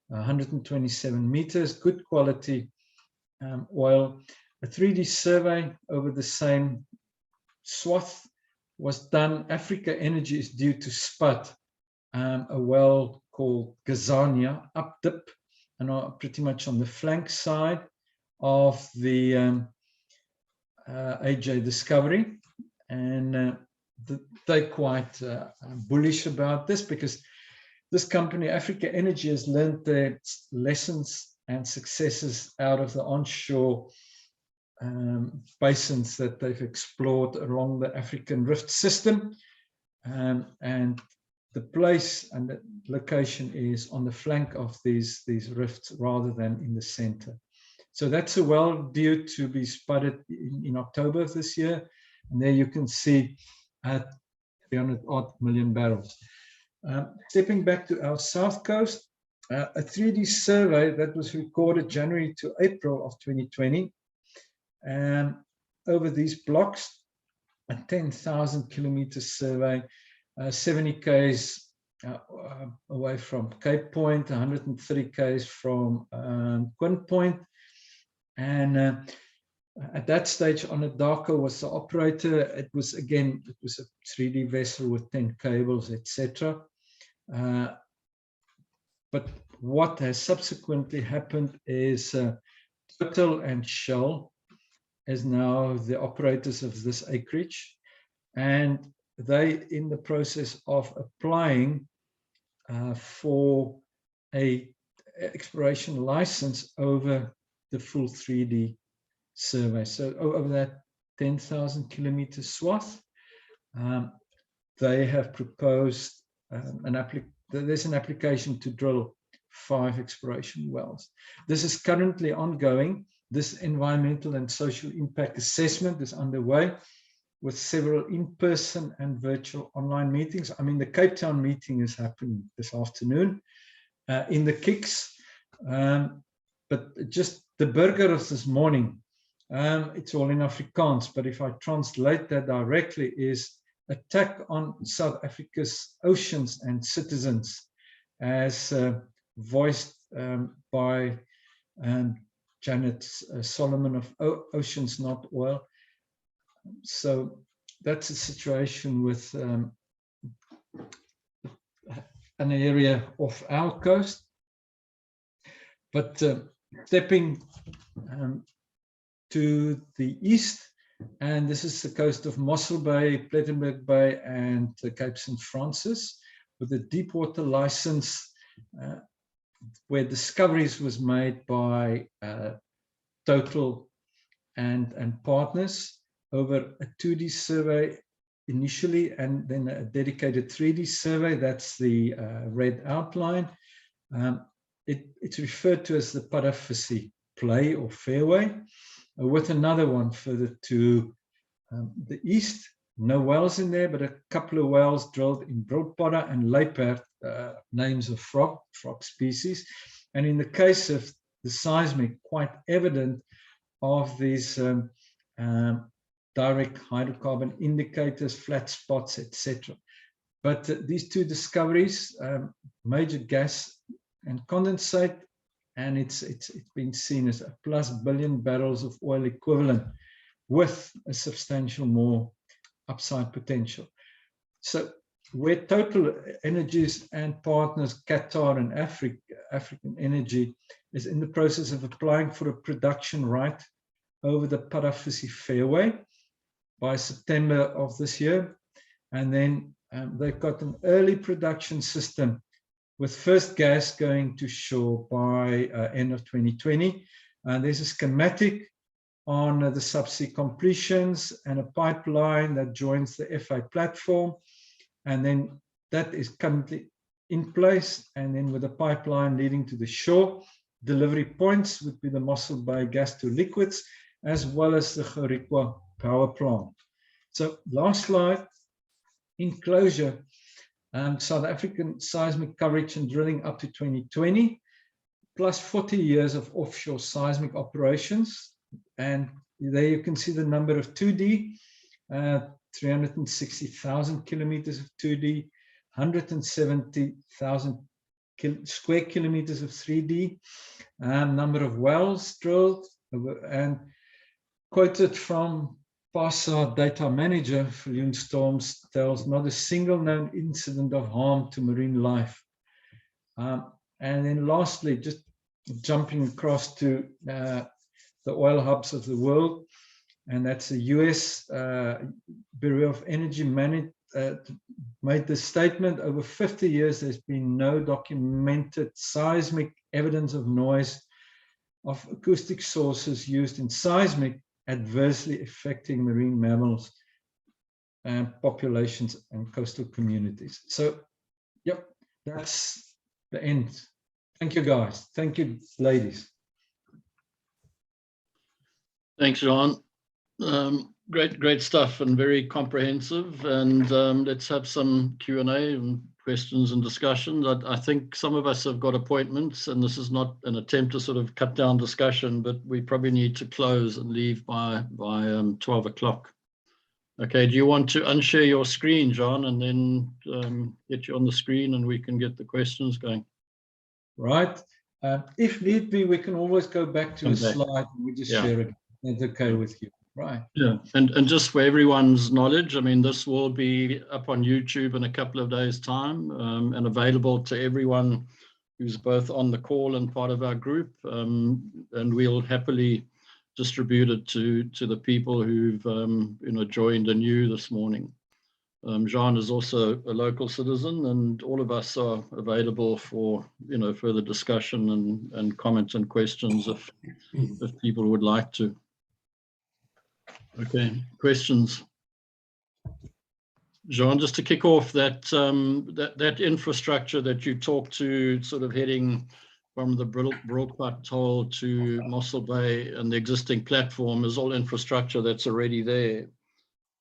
127 meters, good quality oil. A 3D survey over the same swath was done. Africa Energy is due to spud a well called Gazania up dip, and pretty much on the flank side of the AJ discovery. And they're quite bullish about this, because this company, Africa Energy, has learned their lessons and successes out of the onshore basins that they've explored along the African Rift system, and the place and the location is on the flank of these rifts rather than in the center. So that's a well due to be spudded in October of this year, and there you can see at 300 odd million barrels. Stepping back to our south coast, a 3D survey that was recorded January to April of 2020. Over these blocks, a 10,000 kilometer survey, 70 k's away from Cape Point, 130 k's from Quinn Point. And at that stage, Onadako was the operator. It was a 3D vessel with 10 cables, etc. But what has subsequently happened is Total and Shell is now the operators of this acreage, and they in the process of applying for a exploration license over the full 3D survey. So over that 10,000 kilometer swath, they have proposed there's an application to drill 5 exploration wells. This is currently ongoing. This environmental and social impact assessment is underway with several in-person and virtual online meetings. I mean, the Cape Town meeting is happening this afternoon in the Kicks. But just the burger of this morning, it's all in Afrikaans, but if I translate that directly, is attack on South Africa's oceans and citizens, as voiced by Janet Solomon of Oceans Not Oil. So that's a situation with an area off our coast. But stepping to the east, and this is the coast of Mossel Bay, Plettenberg Bay, and Cape St. Francis, with a deepwater license where discoveries was made by Total and partners over a 2D survey initially, and then a dedicated 3D survey. That's the red outline. It's referred to as the Parafisi play or fairway, with another one further to the east. No wells in there, but a couple of wells drilled in Broodpodder and Leipert, names of frog species. And in the case of the seismic, quite evident of these direct hydrocarbon indicators, flat spots, etc. But these 2 discoveries, major gas and condensate, and it's been seen as a plus billion barrels of oil equivalent with a substantial more upside potential. So where Total Energies and partners Qatar and African Energy is in the process of applying for a production right over the Parafisi Fairway by September of this year. And then they've got an early production system with first gas going to shore by end of 2020. There's a schematic on the subsea completions and a pipeline that joins the FA platform. And then that is currently in place. And then with a pipeline leading to the shore, delivery points would be the Mossel Bay gas to liquids, as well as the Gerikwa power plant. So last slide, in closure, South African seismic coverage and drilling up to 2020, plus 40 years of offshore seismic operations. And there you can see the number of 2D, 360,000 kilometers of 2D, 170,000 square kilometers of 3D, number of wells drilled, and quoted from PASA data manager, Viljoen Storms tells not a single known incident of harm to marine life. And then lastly, just jumping across to the oil hubs of the world, and that's the US Bureau of Energy made the statement, over 50 years there's been no documented seismic evidence of noise of acoustic sources used in seismic adversely affecting marine mammals and populations and coastal communities. So, yep, that's the end. Thank you, guys. Thank you, ladies. Thanks, Jean. Great stuff and very comprehensive. And let's have some Q&A and questions and discussions. I think some of us have got appointments, and this is not an attempt to sort of cut down discussion, but we probably need to close and leave by 12 o'clock. Okay, do you want to unshare your screen, John, and then get you on the screen and we can get the questions going? Right. If need be, we can always go back to a slide and we just share it. That's okay with you. Right. Yeah. And just for everyone's knowledge, I mean, this will be up on YouTube in a couple of days' time and available to everyone who's both on the call and part of our group. And we'll happily distribute it to the people who've joined anew this morning. Jean is also a local citizen, and all of us are available for further discussion and comments and questions if people would like to. Okay, questions. Jean, just to kick off, that infrastructure that you talked to, sort of heading from the Broadpot Toll to Mossel Bay and the existing platform, is all infrastructure that's already there.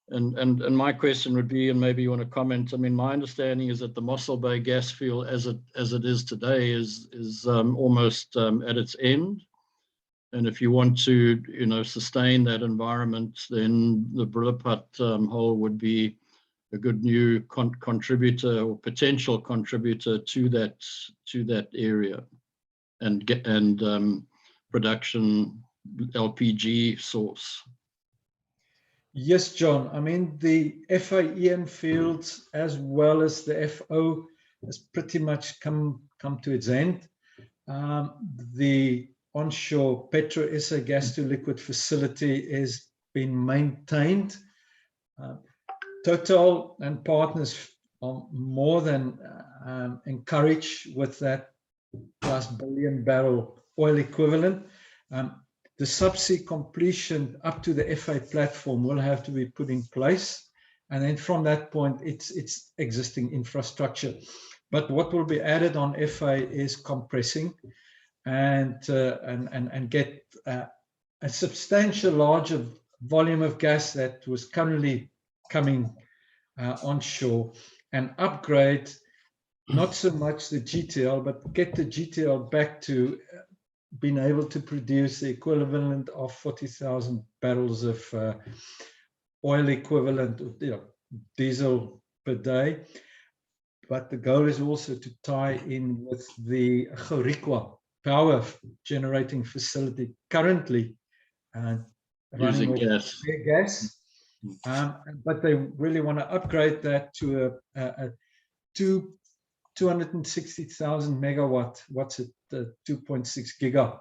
And my question would be, and maybe you want to comment, I mean, my understanding is that the Mossel Bay gas field as it is today is almost at its end. And if you want to, sustain that environment, then the Broadpot hole would be a good new contributor or potential contributor to that area and production LPG source. Yes, John. I mean, the FAEM fields as well as the FO has pretty much come to its end. The onshore Petro SA gas to liquid facility is being maintained. Total and partners are more than encouraged with that plus billion barrel oil equivalent. The subsea completion up to the FA platform will have to be put in place. And then from that point, it's existing infrastructure. But what will be added on FA is compressing and get a substantial larger volume of gas that was currently coming onshore, and upgrade not so much the GTL, but get the GTL back to being able to produce the equivalent of 40,000 barrels of oil equivalent, diesel per day. But the goal is also to tie in with the Gerikwa power generating facility currently running using gas. But they really want to upgrade that to a 260,000 megawatt, what's it, the 2.6 giga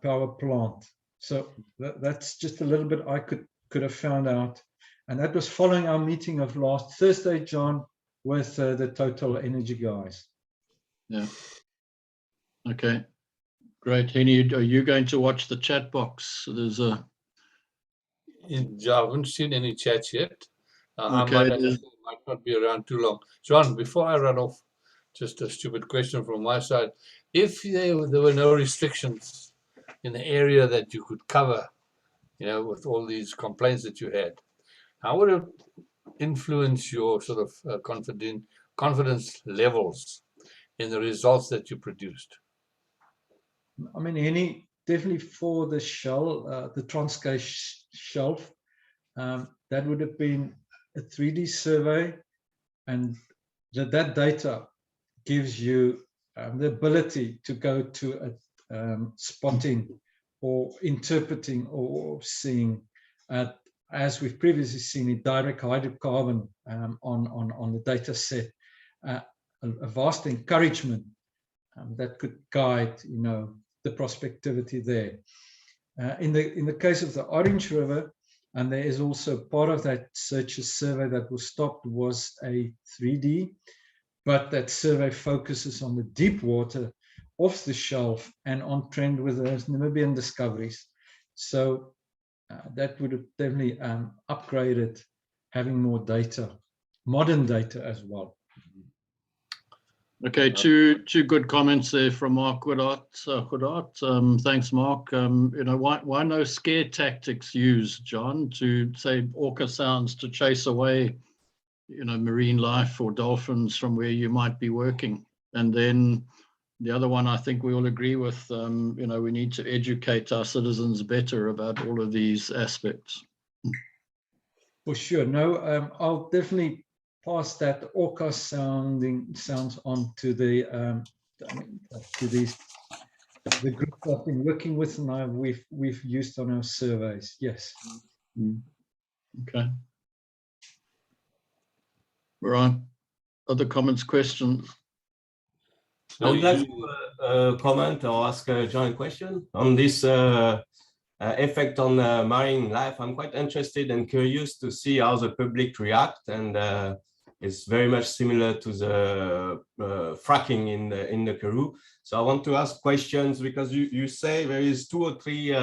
power plant. So that's just a little bit I could have found out. And that was following our meeting of last Thursday, John, with the Total Energy guys. Yeah. Okay. Great. Henny, are you going to watch the chat box? There's a... I haven't seen any chats yet. Okay, I might not be around too long. John, before I run off, just a stupid question from my side. If there were no restrictions in the area that you could cover, with all these complaints that you had, how would it influence your sort of confidence levels in the results that you produced? I mean, Henny, definitely for the shell, the Transkei shelf, that would have been a 3D survey, and that data gives you the ability to go to a spotting or interpreting or seeing, as we've previously seen, a direct hydrocarbon on the data set, a vast encouragement that could guide, the prospectivity there. In the case of the Orange River, and there is also part of that searches survey that was stopped was a 3D, but that survey focuses on the deep water off the shelf and on trend with those Namibian discoveries. So that would have definitely upgraded having more data, modern data as well. Okay, two good comments there from Mark Goodhart. Thanks, Mark. Why no scare tactics used, John, to say orca sounds to chase away, marine life or dolphins from where you might be working? And then the other one, I think we all agree with, we need to educate our citizens better about all of these aspects. For sure. No, I'll definitely pass that orca sounds on to the group I've been working with, and we've used on our surveys. Yes. Okay. Right. Other comments, questions? I would like to comment or ask John a question on this effect on marine life. I'm quite interested and curious to see how the public react, and it's very much similar to the fracking in the Karoo. So I want to ask questions because you say there is two or three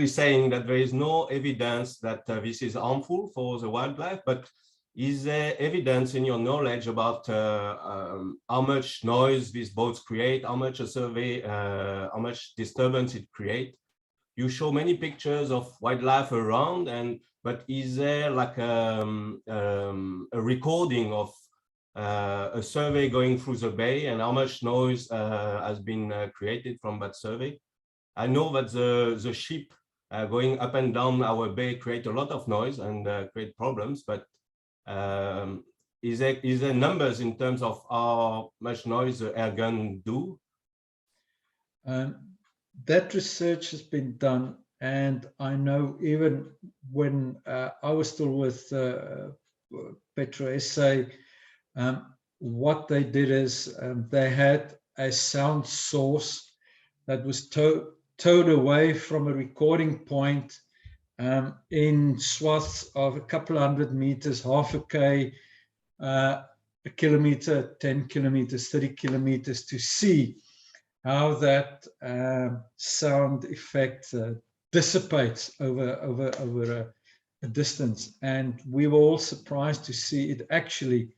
saying that there is no evidence that this is harmful for the wildlife, but is there evidence in your knowledge about how much noise these boats create, how much how much disturbance it creates? You show many pictures of wildlife around, but is there like a recording of a survey going through the bay and how much noise has been created from that survey? I know that the ship going up and down our bay create a lot of noise and create problems, but is there numbers in terms of how much noise the air gun do? That research has been done, and I know even when I was still with Petro SA, what they did is they had a sound source that was towed away from a recording point in swaths of a couple of 100 meters, half a K, a kilometer, 10 kilometers, 30 kilometers, to see how that sound effect dissipates over a distance. And we were all surprised to see it actually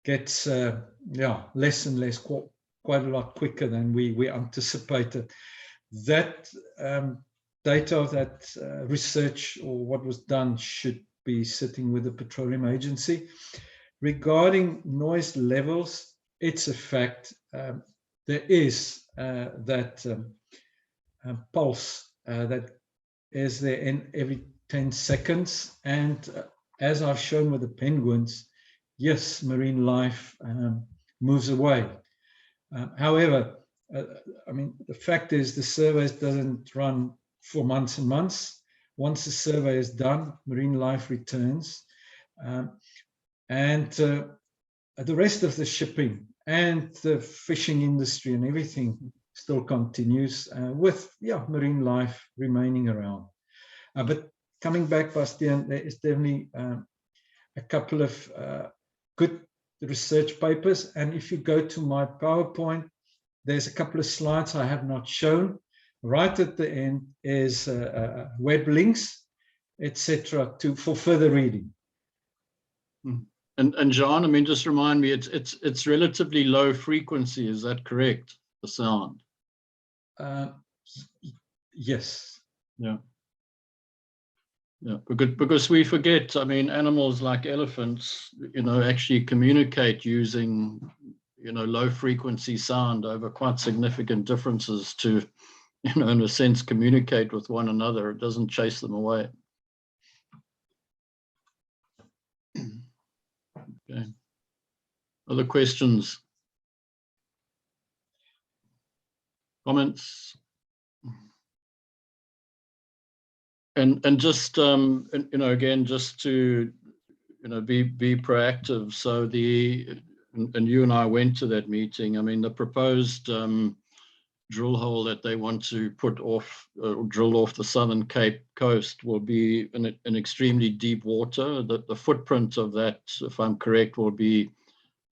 gets less and less, quite a lot quicker than we anticipated. That data of that research, or what was done, should be sitting with the Petroleum Agency. Regarding noise levels, it's a fact. There is that pulse that is there in every 10 seconds. And as I've shown with the penguins, yes, marine life moves away. However, the fact is the surveys doesn't run for months and months. once the survey is done, marine life returns, and the rest of the shipping and the fishing industry and everything still continues with marine life remaining around. But coming back, Bastian, there is definitely a couple of good research papers, and if you go to my PowerPoint, there's a couple of slides I have not shown. Right at the end is web links, etc., for further reading. And Jean, I mean, just remind me, it's relatively low frequency. Is that correct? The sound. Yes. Yeah. Yeah, because we forget. I mean, animals like elephants, actually communicate using, low frequency sound over quite significant differences to, in a sense, communicate with one another. It doesn't chase them away. Okay. Other questions? Comments? And just again, just to be proactive. So and you and I went to that meeting. I mean, the proposed drill hole that they want to drill off the Southern Cape coast will be in extremely deep water. The footprint of that, if I'm correct, will be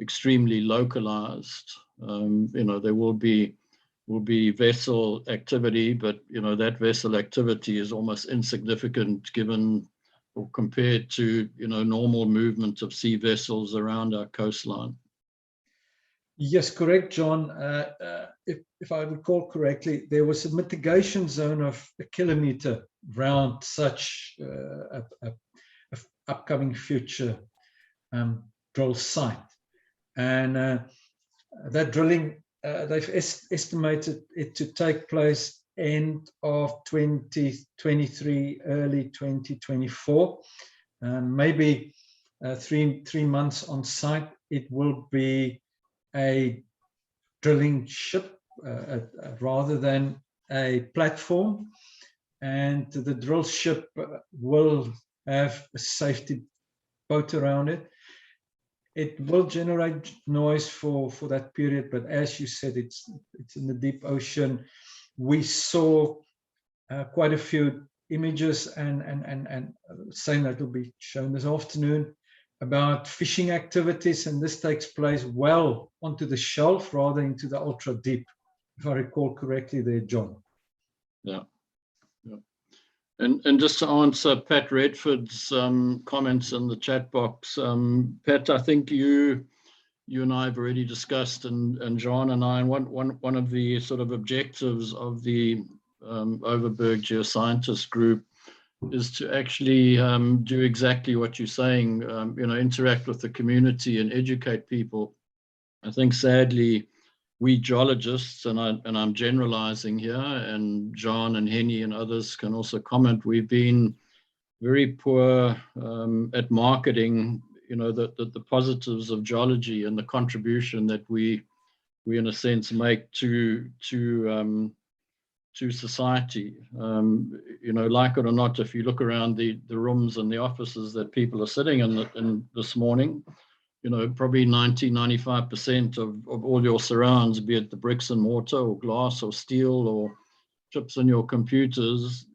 extremely localized. There will be vessel activity, but that vessel activity is almost insignificant given or compared to normal movement of sea vessels around our coastline. Yes, correct, John. If I recall correctly, there was a mitigation zone of 1 kilometer around such a upcoming future drill site, and that drilling, they've estimated it to take place end of 2023, early 2024, maybe 3 months on site. It will be a drilling ship rather than a platform, and the drill ship will have a safety boat around it. It will generate noise for that period, but as you said, it's in the deep ocean. We saw quite a few images and same that will be shown this afternoon about fishing activities, and this takes place well onto the shelf rather into the ultra deep, if I recall correctly there, John. Yeah. And just to answer Pat Redford's comments in the chat box, Pat, I think you and I have already discussed, and Jean and I, one of the sort of objectives of the Overberg Geoscientists Group is to actually do exactly what you're saying, interact with the community and educate people. I think sadly, we geologists, and I'm generalizing here, and John and Henny and others can also comment, we've been very poor at marketing, the positives of geology and the contribution that we in a sense make to society. Like it or not, if you look around the rooms and the offices that people are sitting in this morning, probably 95% of all your surrounds, be it the bricks and mortar or glass or steel or chips in your computers,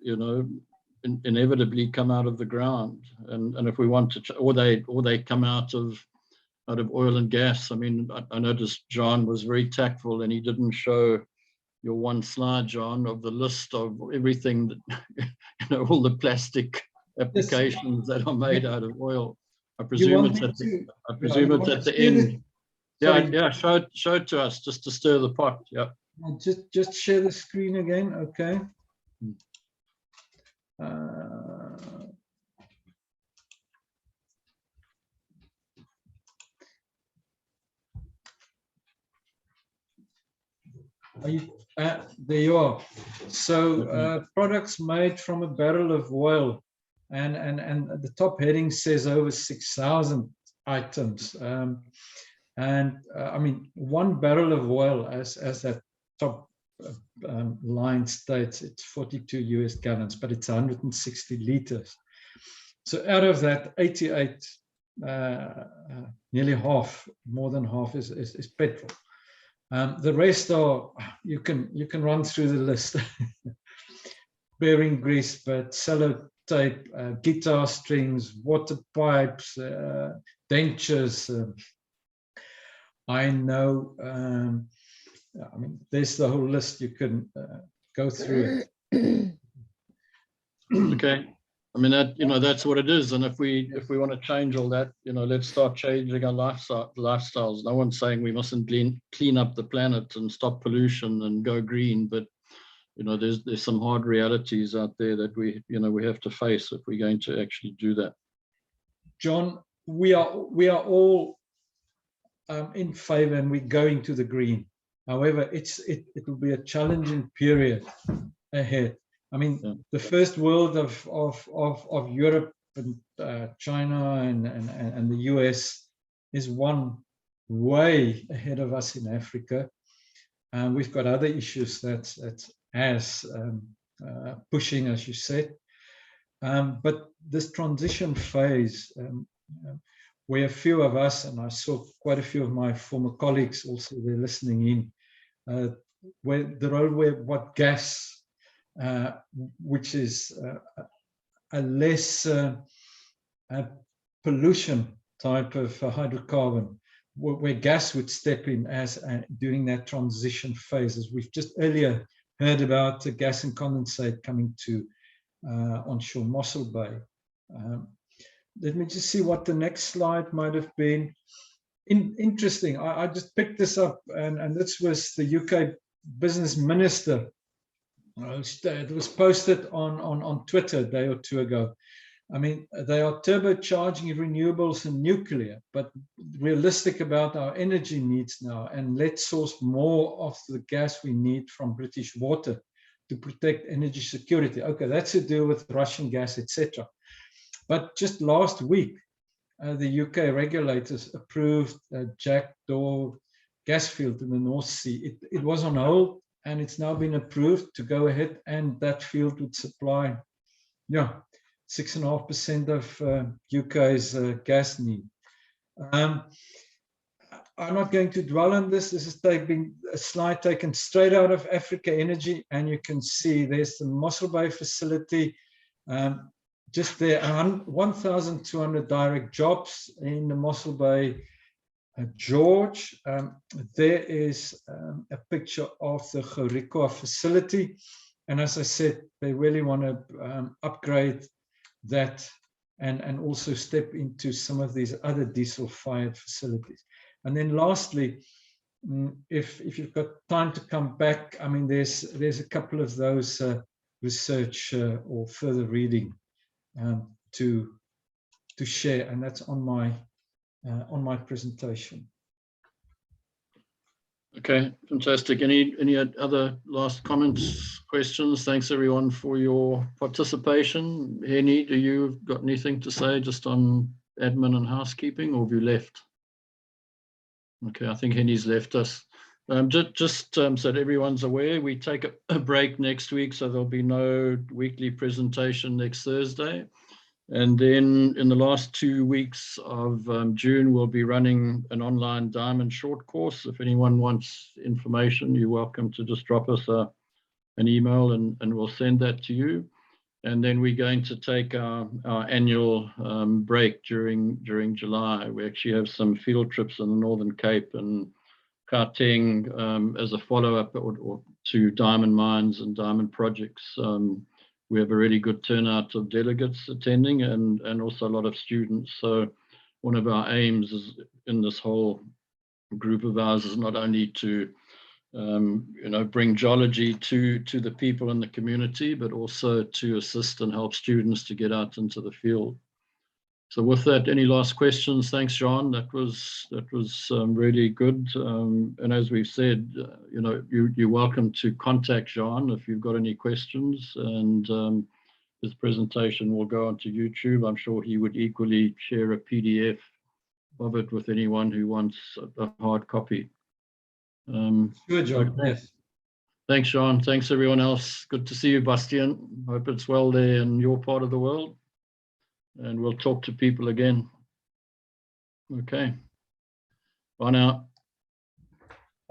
inevitably come out of the ground. And if we want to, or they come out of oil and gas. I mean, I noticed John was very tactful and he didn't show your one slide, John, of the list of everything that, all the plastic applications that are made out of oil. I presume it's at the end. Yeah, show it to us just to stir the pot. Yeah. I'll just share the screen again, okay. There you are. So products made from a barrel of oil, and the top heading says over 6,000 items. I mean, 1 barrel of oil, as that top line states it's 42 US gallons, but it's 160 liters. So out of that, 88, nearly half, more than half is petrol. The rest are, you can run through the list. Bearing grease, but sellotape, guitar strings, water pipes, dentures. I know, I mean, there's the whole list. You can go through it. Okay. I mean, that, you know, that's what it is. And if we want to change all that, you know, let's start changing our lifestyles. No one's saying we mustn't clean up the planet and stop pollution and go green, but you know, there's some hard realities out there that we have to face if we're going to actually do that. John, we are all in favor, and we're going to the green. However, it will be a challenging period ahead. I mean, yeah. The first world of Europe and China and the US is one way ahead of us in Africa. And we've got other issues that's as pushing, as you said. But this transition phase, where a few of us, and I saw quite a few of my former colleagues also there listening in, where the role where what gas, which is a less pollution type of hydrocarbon, where gas would step in as during that transition phase, as we've just earlier heard about gas and condensate coming to onshore Mossel Bay. Let me just see what the next slide might have been. Interesting. I just picked this up, and this was the UK business minister. It was posted on Twitter a day or two ago. I mean, they are turbocharging renewables and nuclear, but realistic about our energy needs now, and let's source more of the gas we need from British water to protect energy security. Okay, that's to do with Russian gas, etc. But just last week, the UK regulators approved a Jackdaw gas field in the North Sea. It was on hold, and it's now been approved to go ahead, and that field would supply, 6.5% of UK's gas need. I'm not going to dwell on this. This is taking a slide taken straight out of Africa Energy, and you can see there's the Mossel Bay facility. Just there, 1,200 direct jobs in the Mossel Bay. George, there is a picture of the Gerikwa facility. And as I said, they really want to upgrade that and also step into some of these other diesel-fired facilities. And then lastly, if you've got time to come back, I mean, there's a couple of those research or further reading to share, and that's on my presentation. Okay, fantastic. Any other last comments, questions? Thanks everyone for your participation. Henny, do you got anything to say just on admin and housekeeping, or have you left? Okay, I think Henny's left us. Just so that everyone's aware, we take a break next week, so there'll be no weekly presentation next Thursday. And then in the last 2 weeks of June, we'll be running an online diamond short course. If anyone wants information, you're welcome to just drop us an email and we'll send that to you. And then we're going to take our annual break during July. We actually have some field trips in the Northern Cape and Gauteng as a follow-up or to diamond mines and diamond projects. We have a really good turnout of delegates attending and also a lot of students. So one of our aims is in this whole group of ours is not only to bring geology to the people in the community, but also to assist and help students to get out into the field. So with that, any last questions? Thanks, Jean. That was really good. And as we've said, you're welcome to contact Jean if you've got any questions. And his presentation will go onto YouTube. I'm sure he would equally share a PDF of it with anyone who wants a hard copy. Sure, John. Okay. Yes. Thanks, Sean. Thanks, everyone else. Good to see you, Bastian. Hope it's well there in your part of the world. And we'll talk to people again. Okay. Bye now.